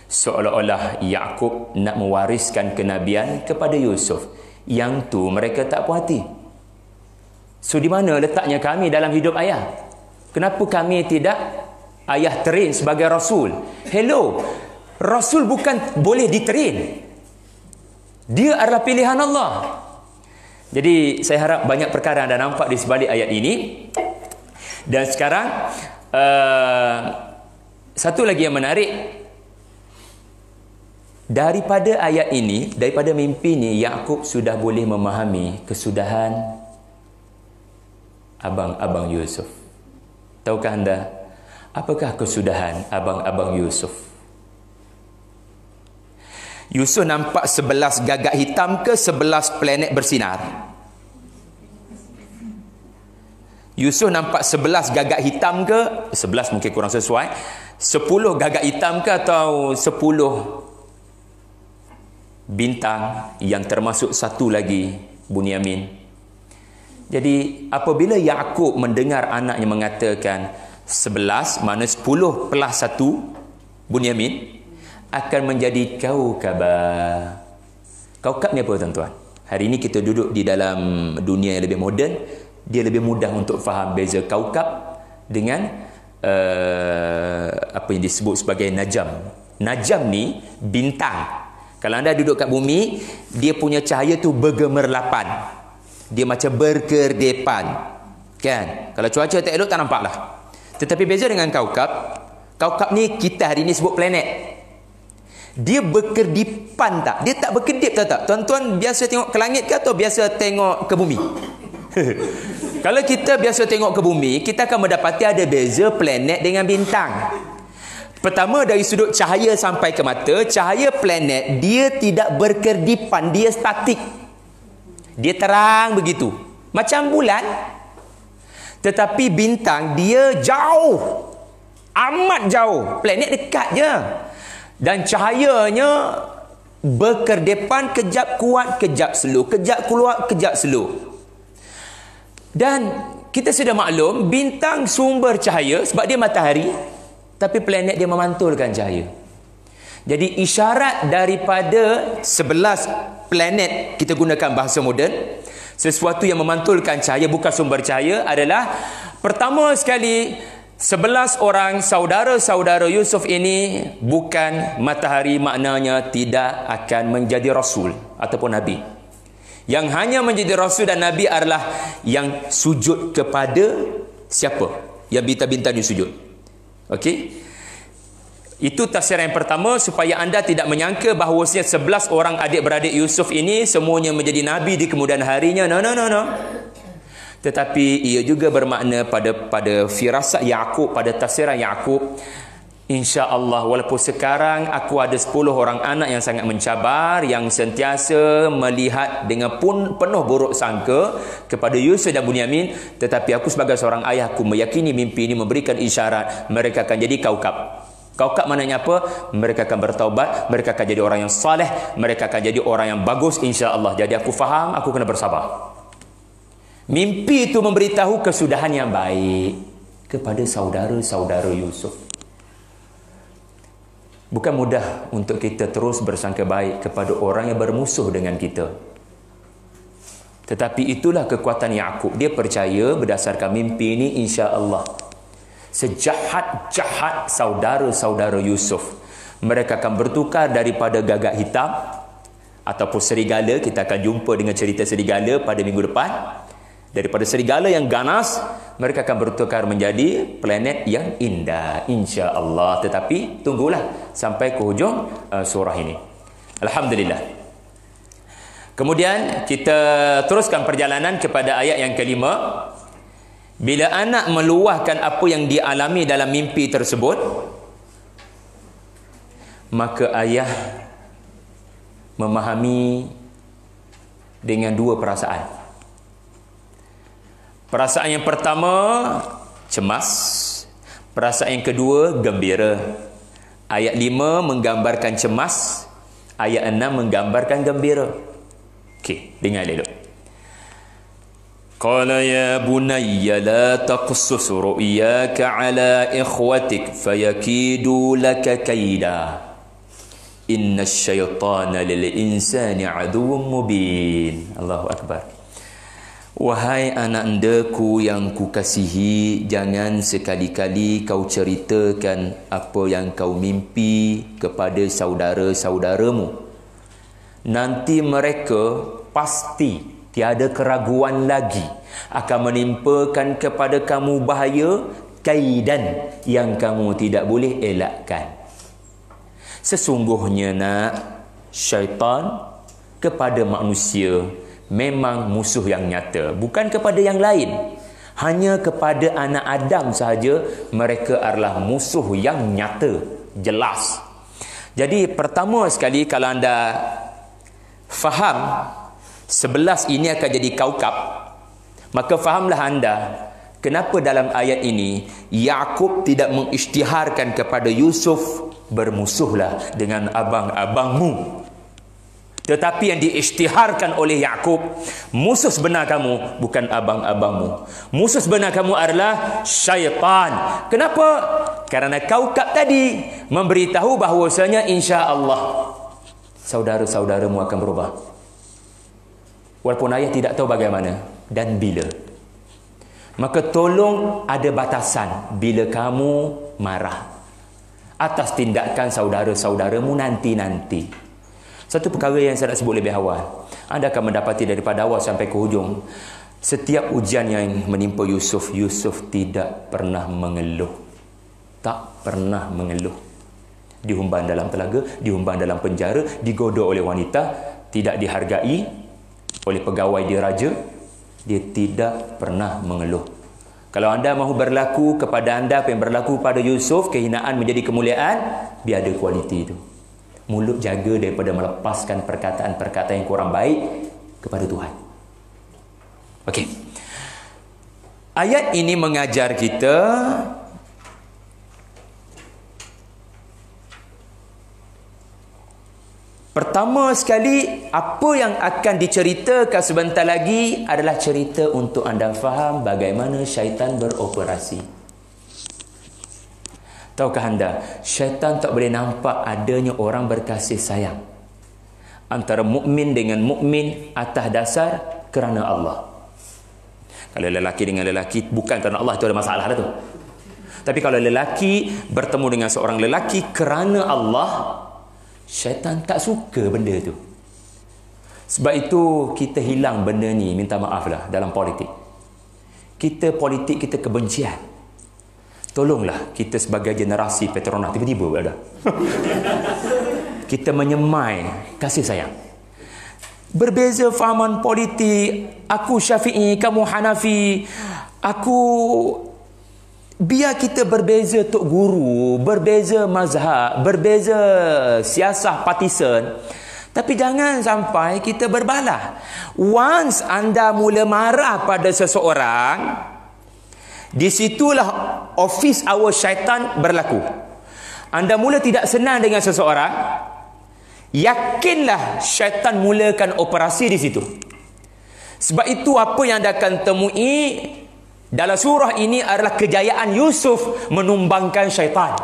seolah-olah Yaqub nak mewariskan kenabian kepada Yusuf. Yang tu mereka tak puas hati. So di mana letaknya kami dalam hidup ayah? Kenapa kami tidak ayah train sebagai rasul? Hello, rasul bukan boleh ditrain. Dia adalah pilihan Allah. Jadi saya harap banyak perkara anda nampak di sebalik ayat ini. Dan sekarang satu lagi yang menarik, daripada ayat ini, daripada mimpi ni, Yaqub sudah boleh memahami kesudahan abang-abang Yusuf. Tahukah anda apakah kesudahan abang-abang Yusuf? Yusuf nampak 11 gagak hitam ke 11 planet bersinar? Yusuf nampak 11 gagak hitam ke? 11 mungkin kurang sesuai. 10 gagak hitam ke atau 10 bintang yang termasuk satu lagi Bunyamin? Jadi apabila Yaqub mendengar anaknya mengatakan 11 mana 10 plus 1 Bunyamin akan menjadi kaukab. Kaukab ni apa tuan-tuan? Hari ini kita duduk di dalam dunia yang lebih moden, dia lebih mudah untuk faham beza kaukab dengan apa yang disebut sebagai najam. Najam ni bintang. Kalau anda duduk kat bumi, dia punya cahaya tu bergemerlapan. Dia macam berkerdepan. Kan? Kalau cuaca tak elok tak nampak lah. Tetapi beza dengan kaukab, kaukab ni kita hari ni sebut planet. Dia berkerdipan tak? Dia tak berkedip tak? Tuan-tuan biasa tengok ke langit ke atau biasa tengok ke bumi? Kalau kita biasa tengok ke bumi, kita akan mendapati ada beza planet dengan bintang. Pertama, dari sudut cahaya sampai ke mata, cahaya planet dia tidak berkerdipan, dia statik. Dia terang begitu, macam bulan. Tetapi bintang dia jauh, amat jauh. Planet dekat je. Dan cahayanya berkerdepan, kejap kuat, kejap slow, kejap keluar, kejap slow. Dan kita sudah maklum, bintang sumber cahaya sebab dia matahari, tapi planet dia memantulkan cahaya. Jadi isyarat daripada 11 planet, kita gunakan bahasa moden, sesuatu yang memantulkan cahaya bukan sumber cahaya adalah, pertama sekali, 11 orang saudara-saudara Yusuf ini bukan matahari, maknanya tidak akan menjadi rasul ataupun nabi. Yang hanya menjadi rasul dan nabi adalah yang sujud kepada siapa? Yang bintang-bintang yang sujud. Okey? Itu tafsir yang pertama, supaya anda tidak menyangka bahawasanya 11 orang adik-beradik Yusuf ini semuanya menjadi nabi di kemudian harinya. No. Tetapi ia juga bermakna pada firasat Yaqub, pada tafsiran Yaqub, InsyaAllah, walaupun sekarang aku ada 10 orang anak yang sangat mencabar, yang sentiasa melihat dengan penuh buruk sangka kepada Yusuf dan Bunyamin, tetapi aku sebagai seorang ayah, aku meyakini mimpi ini memberikan isyarat mereka akan jadi kaukab. Kaukab maknanya apa? Mereka akan bertaubat, mereka akan jadi orang yang saleh, mereka akan jadi orang yang bagus insya-Allah. Jadi aku faham, aku kena bersabar. Mimpi itu memberitahu kesudahan yang baik kepada saudara-saudara Yusuf. Bukan mudah untuk kita terus bersangka baik kepada orang yang bermusuh dengan kita. Tetapi itulah kekuatan Yaqub. Dia percaya berdasarkan mimpi ini insya-Allah. Sejahat-jahat saudara-saudara Yusuf, mereka akan bertukar daripada gagak hitam ataupun serigala. Kita akan jumpa dengan cerita serigala pada minggu depan. Daripada serigala yang ganas, mereka akan bertukar menjadi planet yang indah insya-Allah. Tetapi tunggulah sampai ke hujung surah ini. Alhamdulillah. Kemudian kita teruskan perjalanan kepada ayat yang kelima. Bila anak meluahkan apa yang dialami dalam mimpi tersebut, maka ayah memahami dengan dua perasaan. Perasaan yang pertama cemas, perasaan yang kedua gembira. Ayat 5 menggambarkan cemas, ayat 6 menggambarkan gembira. Okey, dengar dulu. Qala ya bunayya la taqsus ru'yaka ala ikhwatik fayakidu laka kaida. Inna syaitana lil insani aduwwun mubin. Allahu akbar. Wahai anak andaku yang kukasihi, jangan sekali-kali kau ceritakan apa yang kau mimpi kepada saudara-saudaramu. Nanti mereka pasti tiada keraguan lagi akan menimpakan kepada kamu bahaya, kaidan yang kamu tidak boleh elakkan. Sesungguhnya nak, syaitan kepada manusia memang musuh yang nyata, bukan kepada yang lain. Hanya kepada anak Adam sahaja mereka adalah musuh yang nyata, jelas. Jadi pertama sekali, kalau anda faham 11 ini akan jadi kaukab, maka fahamlah anda kenapa dalam ayat ini Yaqub tidak mengisytiharkan kepada Yusuf, bermusuhlah dengan abang-abangmu. Tetapi yang diisytiharkan oleh Yaqub, musuh sebenar kamu bukan abang-abangmu. Musuh sebenar kamu adalah syaitan. Kenapa? Kerana kaukab tadi memberitahu bahawasanya insya-Allah saudara-saudaramu akan berubah. Walaupun ayah tidak tahu bagaimana dan bila. Maka tolong ada batasan bila kamu marah atas tindakan saudara-saudaramu nanti-nanti. Satu perkara yang saya nak sebut lebih awal, anda akan mendapati daripada awal sampai ke hujung, setiap ujian yang menimpa Yusuf, Yusuf tidak pernah mengeluh. Tak pernah mengeluh. Dihumban dalam telaga, dihumban dalam penjara, digodok oleh wanita, tidak dihargai oleh pegawai diraja, dia tidak pernah mengeluh. Kalau anda mahu berlaku kepada anda apa yang berlaku pada Yusuf, kehinaan menjadi kemuliaan, biar ada kualiti itu. Mulut jaga daripada melepaskan perkataan-perkataan yang kurang baik kepada Tuhan. Okey. Ayat ini mengajar kita pertama sekali, apa yang akan diceritakan sebentar lagi adalah cerita untuk anda faham bagaimana syaitan beroperasi. Tahukah anda, syaitan tak boleh nampak adanya orang berkasih sayang antara mukmin dengan mukmin atas dasar kerana Allah. Kalau lelaki dengan lelaki bukan kerana Allah, itu ada masalah dah tu. Tapi kalau lelaki bertemu dengan seorang lelaki kerana Allah, syaitan tak suka benda tu. Sebab itu kita hilang benda ni, minta maaf lah, dalam politik. Kita politik, kita kebencian. Tolonglah kita sebagai generasi Petronas, tiba-tiba ada. Kita menyemai kasih sayang. Berbeza fahaman politik, aku Syafi'i, kamu Hanafi, aku biar kita berbeza tok guru, berbeza mazhab, berbeza siasah partisan, tapi jangan sampai kita berbalah. Once anda mula marah pada seseorang, di situlah office hour syaitan berlaku. Anda mula tidak senang dengan seseorang, yakinlah syaitan mulakan operasi di situ. Sebab itu apa yang anda akan temui dalam surah ini adalah kejayaan Yusuf menumbangkan syaitan.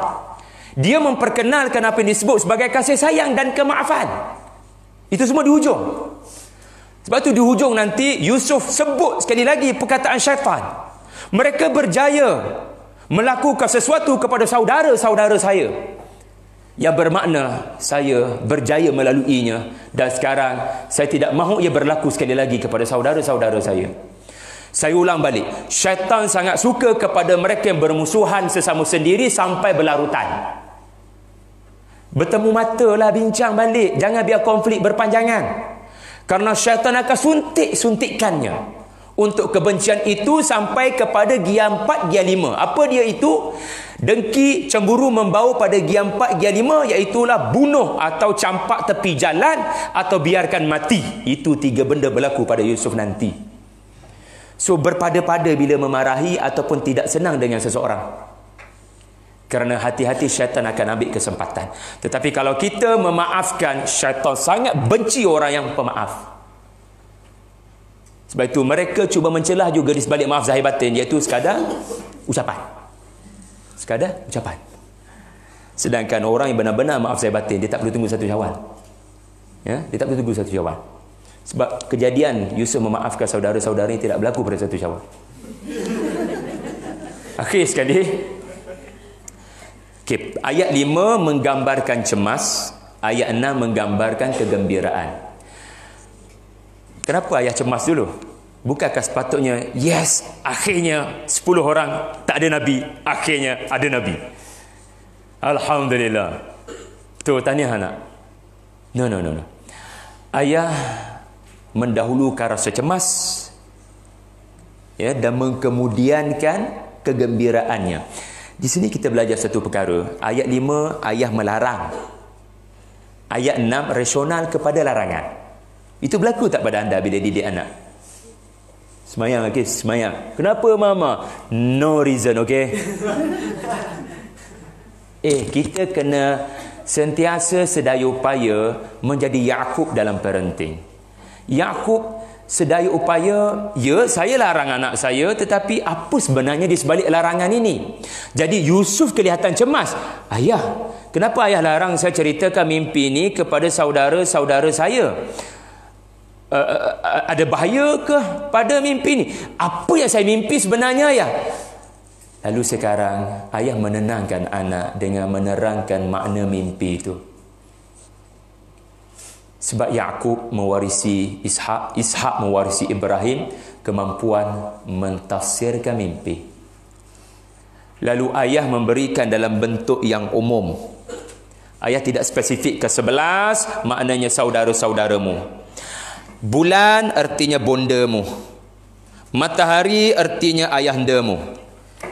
Dia memperkenalkan apa yang disebut sebagai kasih sayang dan kemaafan. Itu semua di hujung. Sebab itu di hujung nanti Yusuf sebut sekali lagi perkataan syaitan. Mereka berjaya melakukan sesuatu kepada saudara-saudara saya, yang bermakna saya berjaya melaluinya, dan sekarang saya tidak mahu ia berlaku sekali lagi kepada saudara-saudara saya. Saya ulang balik, syaitan sangat suka kepada mereka yang bermusuhan sesama sendiri sampai berlarutan. Bertemu matalah, bincang balik, jangan biar konflik berpanjangan, karena syaitan akan suntikkannya untuk kebencian itu sampai kepada gia 4, gia 5. Apa dia itu? Dengki, cemburu membawa pada gia 4, gia 5, iaitulah bunuh atau campak tepi jalan atau biarkan mati. Itu 3 benda berlaku pada Yusuf nanti. So berpada-pada bila memarahi ataupun tidak senang dengan seseorang, kerana hati-hati syaitan akan ambil kesempatan. Tetapi kalau kita memaafkan, syaitan sangat benci orang yang pemaaf. Sebab itu mereka cuba mencelah juga di sebalik maaf zahir batin, iaitu sekadar ucapan. Sekadar ucapan. Sedangkan orang yang benar-benar maaf zahir batin, dia tak perlu tunggu 1 Syawal. Ya, dia tak perlu tunggu 1 Syawal. Sebab kejadian Yusuf memaafkan saudara-saudaranya tidak berlaku pada 1 Syawal. Akhir sekali, okay, ayat 5 menggambarkan cemas, ayat 6 menggambarkan kegembiraan. Kenapa ayah cemas dulu? Bukankah sepatutnya, yes, akhirnya 10 orang tak ada Nabi, akhirnya ada Nabi. Alhamdulillah. Tu tanya anak. No. Ayah mendahulukan rasa cemas, ya, dan mengkemudiankan kegembiraannya. Di sini kita belajar satu perkara. Ayat 5 ayah melarang, ayat 6 rasional kepada larangan. Itu berlaku tak pada anda bila didik anak? Semayang, okey, semayang. Kenapa mama? No reason, okey. Kita kena sentiasa sedaya upaya menjadi Yakub dalam parenting. Yakub sedaya upaya, ya, saya larang anak saya, tetapi apa sebenarnya di sebalik larangan ini? Jadi Yusuf kelihatan cemas. Ayah, kenapa ayah larang saya ceritakan mimpi ini kepada saudara-saudara saya? Ada bahaya ke pada mimpi ini? Apa yang saya mimpi sebenarnya, ayah? Lalu sekarang ayah menenangkan anak dengan menerangkan makna mimpi itu. Sebab Yakub mewarisi Ishak, Ishak mewarisi Ibrahim, kemampuan mentafsirkan mimpi. Lalu ayah memberikan dalam bentuk yang umum. Ayah tidak spesifik ke 11, maknanya saudara-saudaramu. Bulan artinya bondamu. Matahari artinya ayahandamu.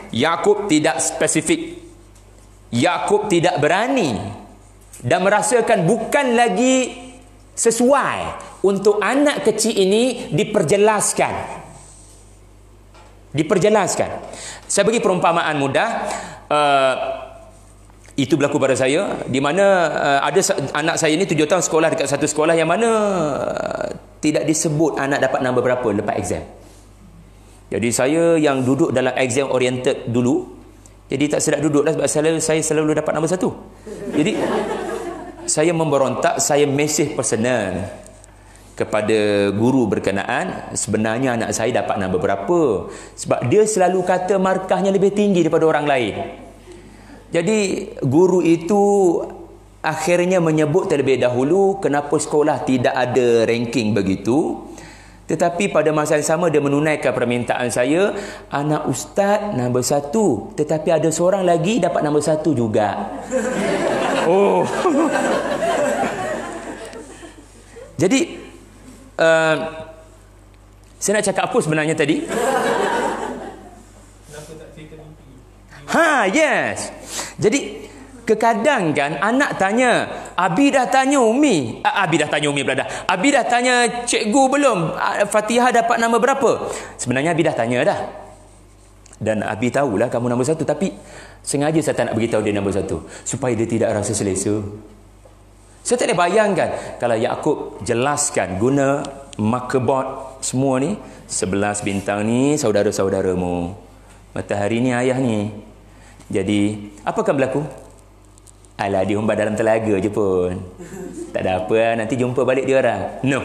Yakub tidak spesifik. Yakub tidak berani dan merasakan bukan lagi sesuai untuk anak kecil ini diperjelaskan. Saya bagi perumpamaan mudah. Itu berlaku pada saya, di mana ada anak saya ni 7 tahun sekolah dekat satu sekolah yang mana tidak disebut anak dapat nombor berapa lepas exam. Jadi saya yang duduk dalam exam oriented dulu, jadi tak sedap duduk lah, sebab saya selalu dapat nombor 1. Jadi saya memberontak, saya mesej personal kepada guru berkenaan, sebenarnya anak saya dapat nombor berapa, sebab dia selalu kata markahnya lebih tinggi daripada orang lain. Jadi guru itu akhirnya menyebut terlebih dahulu kenapa sekolah tidak ada ranking begitu. Tetapi pada masa yang sama dia menunaikan permintaan saya, anak ustaz nombor 1, tetapi ada seorang lagi dapat nombor 1 juga. Oh. Jadi saya nak cakap apa sebenarnya tadi? Yes. Jadi kadang kan anak tanya, Abi dah tanya Umi. Abi dah tanya Umi pula dah. Abi dah tanya cikgu belum? Fatihah dapat nama berapa? Sebenarnya Abi dah tanya dah. Dan Abi tahulah kamu nombor 1, tapi sengaja saya tak nak beritahu dia nombor 1 supaya dia tidak rasa selesa. Saya tak boleh bayangkan kalau Yaakob jelaskan guna markerboard semua ni, 11 bintang ni saudara-saudaramu, matahari ni ayah ni. Jadi apa akan berlaku? Alah, dia umbar dalam telaga je pun. Tak ada apa, nanti jumpa balik dia orang. No.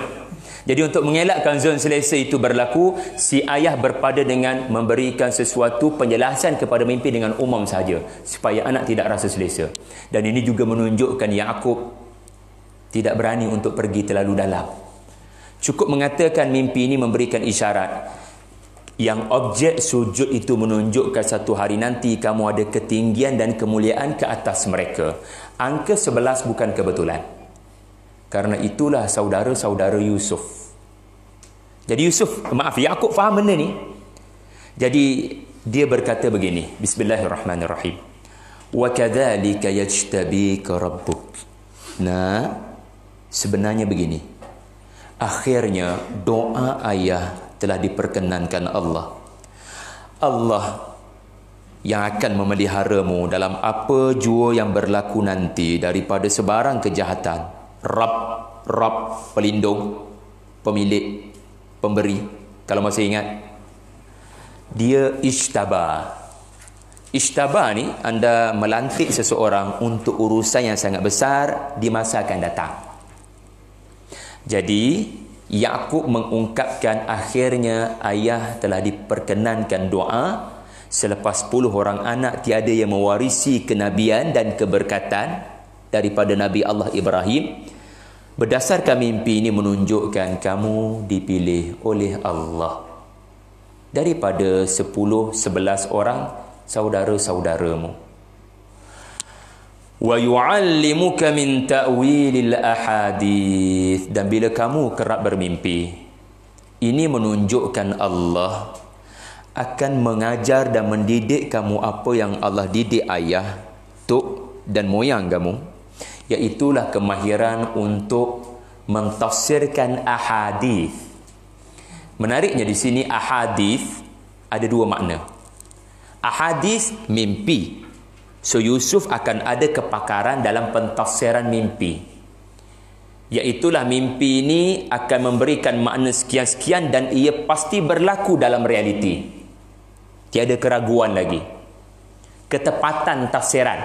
Jadi untuk mengelakkan zon selesa itu berlaku, si ayah berpada dengan memberikan sesuatu penjelasan kepada mimpi dengan umum saja supaya anak tidak rasa selesa. Dan ini juga menunjukkan Yaakob tidak berani untuk pergi terlalu dalam. Cukup mengatakan mimpi ini memberikan isyarat yang objek sujud itu menunjukkan satu hari nanti kamu ada ketinggian dan kemuliaan ke atas mereka. Angka 11 bukan kebetulan. Karena itulah saudara-saudara Yusuf. Jadi Yaakob faham benda ni. Jadi dia berkata begini, Bismillahirrahmanirrahim. Wa kadzalika yajtabika rabbuk. Nah, sebenarnya begini. Akhirnya doa ayah telah diperkenankan Allah. Allah yang akan memeliharamu dalam apa jua yang berlaku nanti daripada sebarang kejahatan. Rabb, pelindung, pemilik, pemberi. Kalau masih ingat, dia ishtaba. Ishtaba ni anda melantik seseorang untuk urusan yang sangat besar di masa akan datang. Jadi Yaakob mengungkapkan akhirnya ayah telah diperkenankan doa selepas 10 orang anak tiada yang mewarisi kenabian dan keberkatan daripada Nabi Allah Ibrahim. Berdasarkan mimpi ini menunjukkan kamu dipilih oleh Allah daripada 10-11 orang saudara-saudaramu. Wa yu'allimuka min ta'wilil ahadith. Dan bila kamu kerap bermimpi, ini menunjukkan Allah akan mengajar dan mendidik kamu apa yang Allah didik ayah, tok dan moyang kamu, iaitulah kemahiran untuk mentafsirkan ahadith. Menariknya di sini ahadith ada dua makna. Ahadith mimpi. So Yusuf akan ada kepakaran dalam pentafsiran mimpi. Iaitulah mimpi ini akan memberikan makna sekian-sekian dan ia pasti berlaku dalam realiti. Tiada keraguan lagi. Ketepatan tafsiran.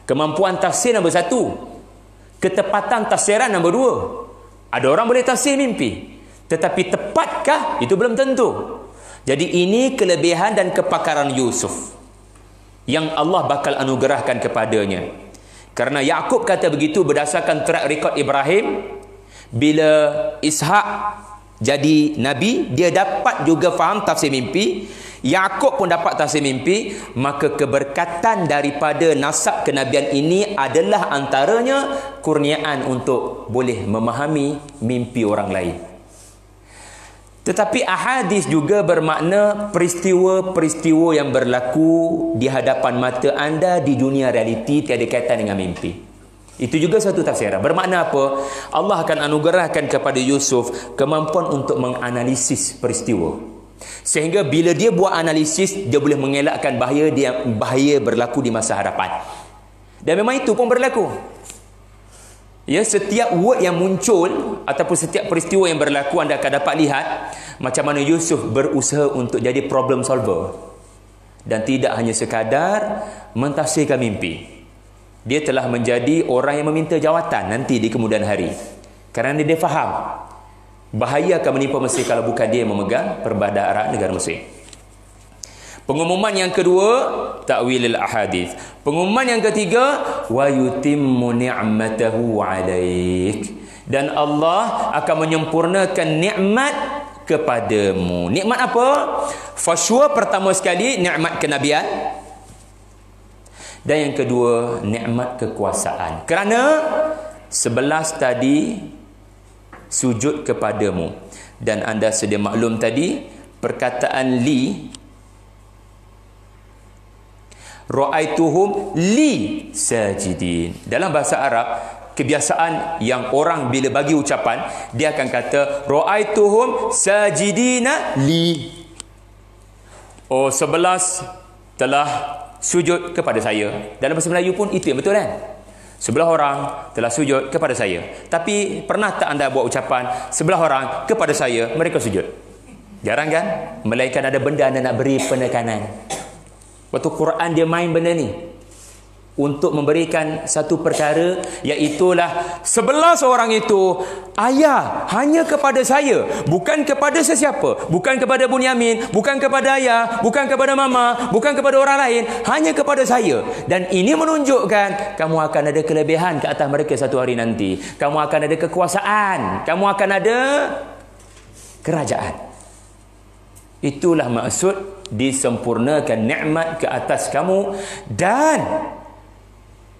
Kemampuan tafsir nombor 1. Ketepatan tafsiran nombor 2. Ada orang boleh tafsir mimpi, tetapi tepatkah? Itu belum tentu. Jadi ini kelebihan dan kepakaran Yusuf yang Allah bakal anugerahkan kepadanya. Karena Yaakob kata begitu berdasarkan track record Ibrahim. Bila Ishak jadi Nabi, dia dapat juga faham tafsir mimpi. Yaakob pun dapat tafsir mimpi. Maka keberkatan daripada nasab kenabian ini adalah antaranya kurniaan untuk boleh memahami mimpi orang lain. Tetapi ahadis juga bermakna peristiwa-peristiwa yang berlaku di hadapan mata anda di dunia realiti tiada kaitan dengan mimpi. Itu juga satu tafsiran. Bermakna apa? Allah akan anugerahkan kepada Yusuf kemampuan untuk menganalisis peristiwa. Sehingga bila dia buat analisis, dia boleh mengelakkan bahaya berlaku di masa hadapan. Dan memang itu pun berlaku. Ya, setiap word yang muncul ataupun setiap peristiwa yang berlaku anda akan dapat lihat macam mana Yusuf berusaha untuk jadi problem solver dan tidak hanya sekadar mentafsirkan mimpi. Dia telah menjadi orang yang meminta jawatan nanti di kemudian hari kerana dia faham bahaya akan menimpa Mesir kalau bukan dia yang memegang perbendaharaan negara Mesir. Pengumuman yang kedua, ta'wilil ahadith. Pengumuman yang ketiga, wa yutimmu ni'matahu 'alaik. Dan Allah akan menyempurnakan nikmat kepadamu. Nikmat apa? Fasyua pertama sekali nikmat kenabian. Dan yang kedua, nikmat kekuasaan. Kerana 11 tadi sujud kepadamu. Dan anda sedia maklum tadi perkataan li Ra'aituhum li sajidin. Dalam bahasa Arab, kebiasaan yang orang bila bagi ucapan, dia akan kata ra'aituhum sajidina li. Oh, 11 telah sujud kepada saya. Dalam bahasa Melayu pun itu yang betul kan? 11 orang telah sujud kepada saya. Tapi pernah tak anda buat ucapan 11 orang kepada saya, mereka sujud? Jarang kan? Melainkan ada benda anda nak beri penekanan. Waktu Quran dia main benda ni untuk memberikan satu perkara, iaitulah 11 orang itu ayah hanya kepada saya, bukan kepada sesiapa, bukan kepada Bunyamin, bukan kepada ayah, bukan kepada mama, bukan kepada orang lain, hanya kepada saya. Dan ini menunjukkan kamu akan ada kelebihan ke atas mereka satu hari nanti. Kamu akan ada kekuasaan, kamu akan ada kerajaan. Itulah maksud disempurnakan nikmat ke atas kamu, dan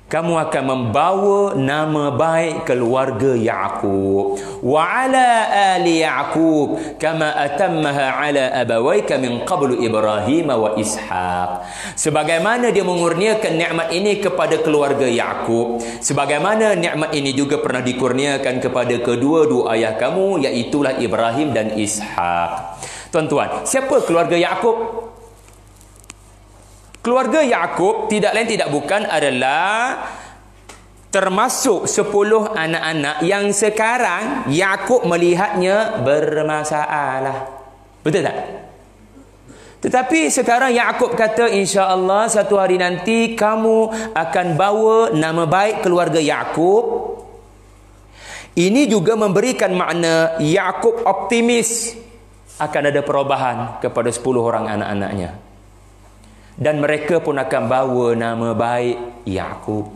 kamu akan membawa nama baik keluarga Ya'qub. Wa ala ali Ya'qub kama atammaha ala abawayka min qablu Ibrahim wa Ishaq. Sebagaimana dia mengurniakan nikmat ini kepada keluarga Ya'qub, sebagaimana nikmat ini juga pernah dikurniakan kepada kedua-dua ayah kamu, iaitulah Ibrahim dan Ishaq. Tuan-tuan, siapa keluarga Ya'qub? Keluarga Ya'qub tidak lain tidak bukan adalah termasuk 10 anak-anak yang sekarang Ya'qub melihatnya bermasalah. Betul tak? Tetapi sekarang Ya'qub kata, insya-Allah satu hari nanti kamu akan bawa nama baik keluarga Ya'qub. Ini juga memberikan makna Ya'qub optimis akan ada perubahan kepada 10 orang anak-anaknya. Dan mereka pun akan bawa nama baik Ya'qub.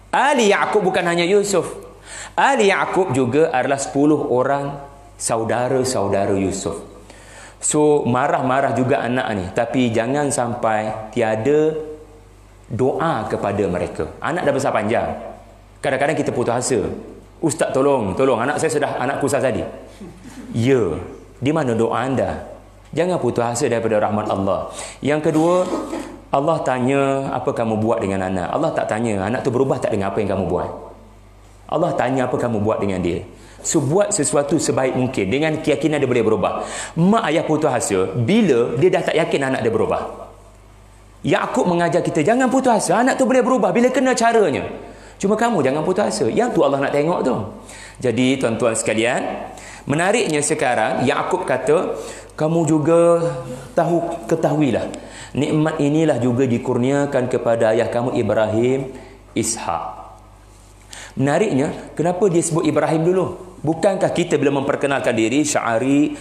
Ali Ya'qub bukan hanya Yusuf. Ali Ya'qub juga adalah 10 orang saudara-saudara Yusuf. So marah-marah juga anak ni, tapi jangan sampai tiada doa kepada mereka. Anak dah besar panjang, kadang-kadang kita putus asa. Ustaz tolong anak saya anakku susah tadi. Ya, di mana doa anda? Jangan putus asa daripada rahmat Allah. Yang kedua, Allah tanya apa kamu buat dengan anak. Allah tak tanya anak tu berubah tak dengan apa yang kamu buat. Allah tanya apa kamu buat dengan dia. So buat sesuatu sebaik mungkin dengan keyakinan dia boleh berubah. Mak ayah putus asa bila dia dah tak yakin anak dia berubah. Ya'qub mengajar kita jangan putus asa, anak tu boleh berubah bila kena caranya. Cuma kamu jangan putus asa. Yang tu Allah nak tengok tu. Jadi tuan-tuan sekalian, menariknya sekarang Ya'qub kata, kamu juga ketahuilah nikmat inilah juga dikurniakan kepada ayah kamu Ibrahim, Ishaq. Menariknya, kenapa dia sebut Ibrahim dulu? Bukankah kita bila memperkenalkan diri Sya'ari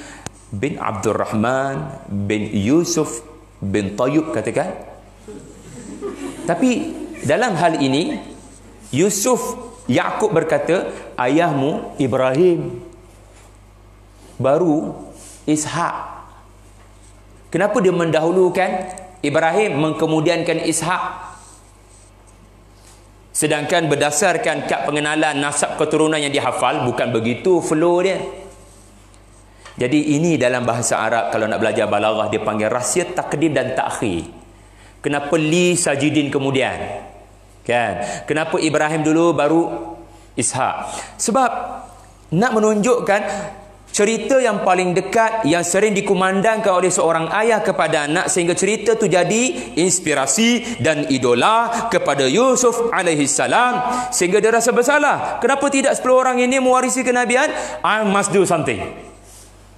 bin Abdul Rahman bin Yusuf bin Tayyub katakan? Tapi dalam hal ini Yusuf, Ya'qub berkata ayahmu Ibrahim, baru Ishaq. Kenapa dia mendahulukan Ibrahim, mengkemudiankan Ishaq? Sedangkan berdasarkan kad pengenalan nasab keturunan yang dihafal, bukan begitu flow dia. Jadi ini dalam bahasa Arab, kalau nak belajar balaghah, dia panggil rahsia takdim dan takhir. Kenapa li sajidin kemudian? Kan? Kenapa Ibrahim dulu baru Ishaq? Sebab nak menunjukkan cerita yang paling dekat yang sering dikumandangkan oleh seorang ayah kepada anak, sehingga cerita tu jadi inspirasi dan idola kepada Yusuf alaihi salam, sehingga dia rasa bersalah. Kenapa tidak 10 orang ini mewarisi kenabian? I must do something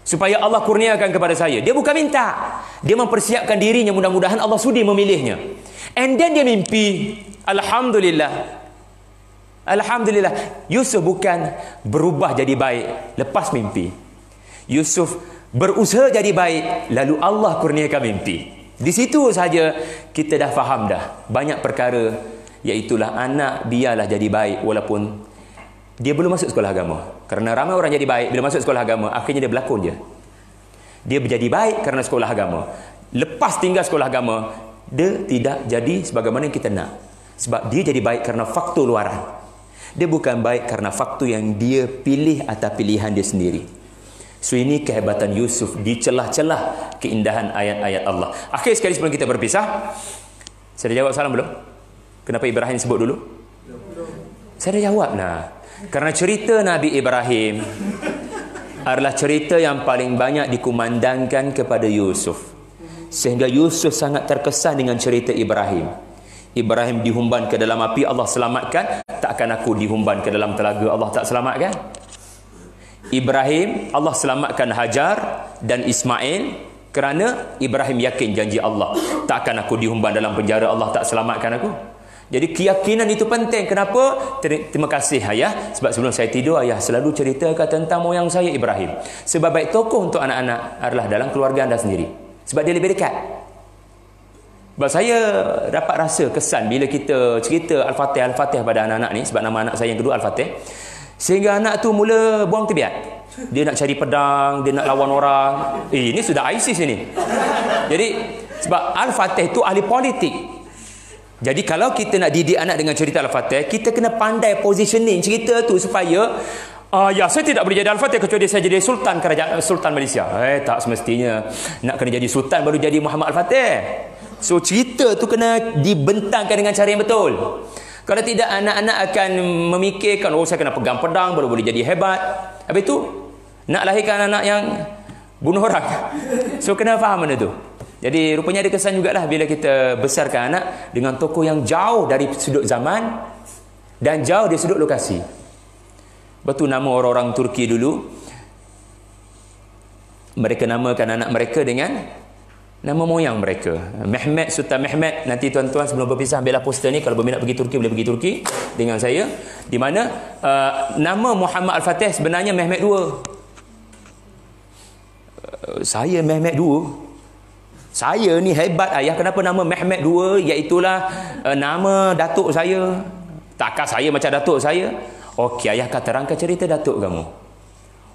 supaya Allah kurniakan kepada saya. Dia bukan minta, dia mempersiapkan dirinya, mudah-mudahan Allah sudi memilihnya. And then dia mimpi. Alhamdulillah, Yusuf bukan berubah jadi baik lepas mimpi. Yusuf berusaha jadi baik, lalu Allah kurniakan mimpi. Di situ saja kita dah faham dah banyak perkara, iaitulah anak biarlah jadi baik walaupun dia belum masuk sekolah agama. Kerana ramai orang jadi baik bila masuk sekolah agama, akhirnya dia berlakon je. Dia menjadi baik kerana sekolah agama. Lepas tinggal sekolah agama, dia tidak jadi sebagaimana yang kita nak. Sebab dia jadi baik kerana faktor luaran. Dia bukan baik kerana faktor yang dia pilih atau pilihan dia sendiri. So ini kehebatan Yusuf di celah-celah keindahan ayat-ayat Allah. Akhir sekali sebelum kita berpisah, Saya dah jawab salam belum? Kenapa Ibrahim sebut dulu? Saya dah jawab lah. Karena cerita Nabi Ibrahim adalah cerita yang paling banyak dikumandangkan kepada Yusuf. Sehingga Yusuf sangat terkesan dengan cerita Ibrahim. Ibrahim dihumban ke dalam api, Allah selamatkan. Takkan aku dihumban ke dalam telaga, Allah tak selamatkan? Ibrahim, Allah selamatkan Hajar dan Ismail kerana Ibrahim yakin janji Allah. Takkan aku dihumban dalam penjara, Allah tak selamatkan aku? Jadi keyakinan itu penting. Kenapa? Terima kasih ayah. Sebab sebelum saya tidur, ayah selalu ceritakan tentang moyang saya Ibrahim. Sebab baik tokoh untuk anak-anak adalah dalam keluarga anda sendiri. Sebab dia lebih dekat. Sebab saya dapat rasa kesan bila kita cerita Al-Fatih pada anak-anak ni. Sebab nama anak saya yang kedua Al-Fatih. Sehingga anak tu mula buang tebiat. Dia nak cari pedang, dia nak lawan orang. Ini sudah ISIS ini. Jadi sebab Al-Fatih tu ahli politik. Jadi kalau kita nak didik anak dengan cerita Al-Fatih, kita kena pandai positioning cerita tu supaya ya, saya tidak boleh jadi Al-Fatih kecuali saya jadi Sultan Kerajaan Sultan Malaysia. Tak semestinya nak kena jadi Sultan baru jadi Muhammad Al-Fatih. So cerita tu kena dibentangkan dengan cara yang betul. Kalau tidak, anak-anak akan memikirkan, oh saya kena pegang pedang baru boleh jadi hebat. Habis tu nak lahirkan anak yang bunuh orang. So kena faham benda tu. Jadi rupanya ada kesan jugalah bila kita besarkan anak dengan tokoh yang jauh dari sudut zaman dan jauh dari sudut lokasi. Betul, nama orang-orang Turki dulu, mereka namakan anak mereka dengan nama moyang mereka. Mehmet, Sultan Mehmet. Nanti tuan-tuan sebelum berpisah ambillah poster ni. Kalau berminat pergi Turki, boleh pergi Turki dengan saya. Di mana nama Muhammad Al-Fatih sebenarnya Mehmet II. Saya Mehmet II. Saya ni hebat ayah, kenapa nama Mehmet II? Iaitulah nama datuk saya. Takkah saya macam datuk saya? Okey, ayah akan terangkan cerita datuk kamu.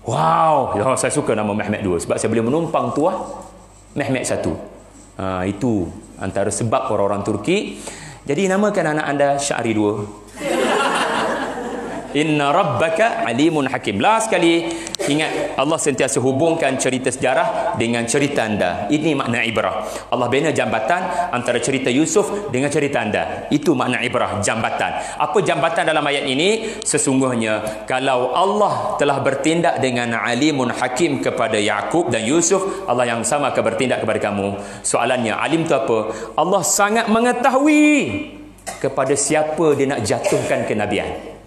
Wow, saya suka nama Mehmet II sebab saya boleh menumpang tuah Mehmet I. Itu antara sebab orang-orang Turki. Jadi namakan anak anda Syahri II. Inna rabbaka alimun hakim. Last sekali, ingat Allah sentiasa hubungkan cerita sejarah dengan cerita anda. Ini makna ibrah. Allah bina jambatan antara cerita Yusuf dengan cerita anda. Itu makna ibrah, jambatan. Apa jambatan dalam ayat ini? Sesungguhnya kalau Allah telah bertindak dengan alimun hakim kepada Yaqub dan Yusuf, Allah yang sama akan bertindak kepada kamu. Soalannya, alim itu apa? Allah sangat mengetahui kepada siapa dia nak jatuhkan kenabian.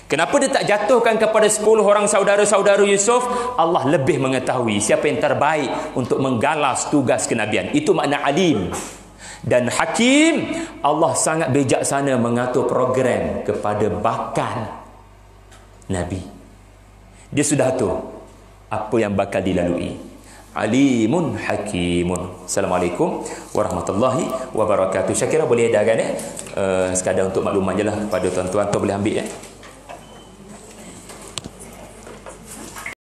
Kenapa dia tak jatuhkan kepada 10 orang saudara-saudara Yusuf? Allah lebih mengetahui siapa yang terbaik untuk menggalas tugas kenabian. Itu makna alim. Dan hakim, Allah sangat bijaksana mengatur program kepada bakal Nabi. Dia sudah tahu apa yang bakal dilalui. Alimun hakimun. Assalamualaikum warahmatullahi wabarakatuh. Saya kira boleh edarkan sekadar untuk makluman je lah kepada tuan-tuan. Tuan boleh ambil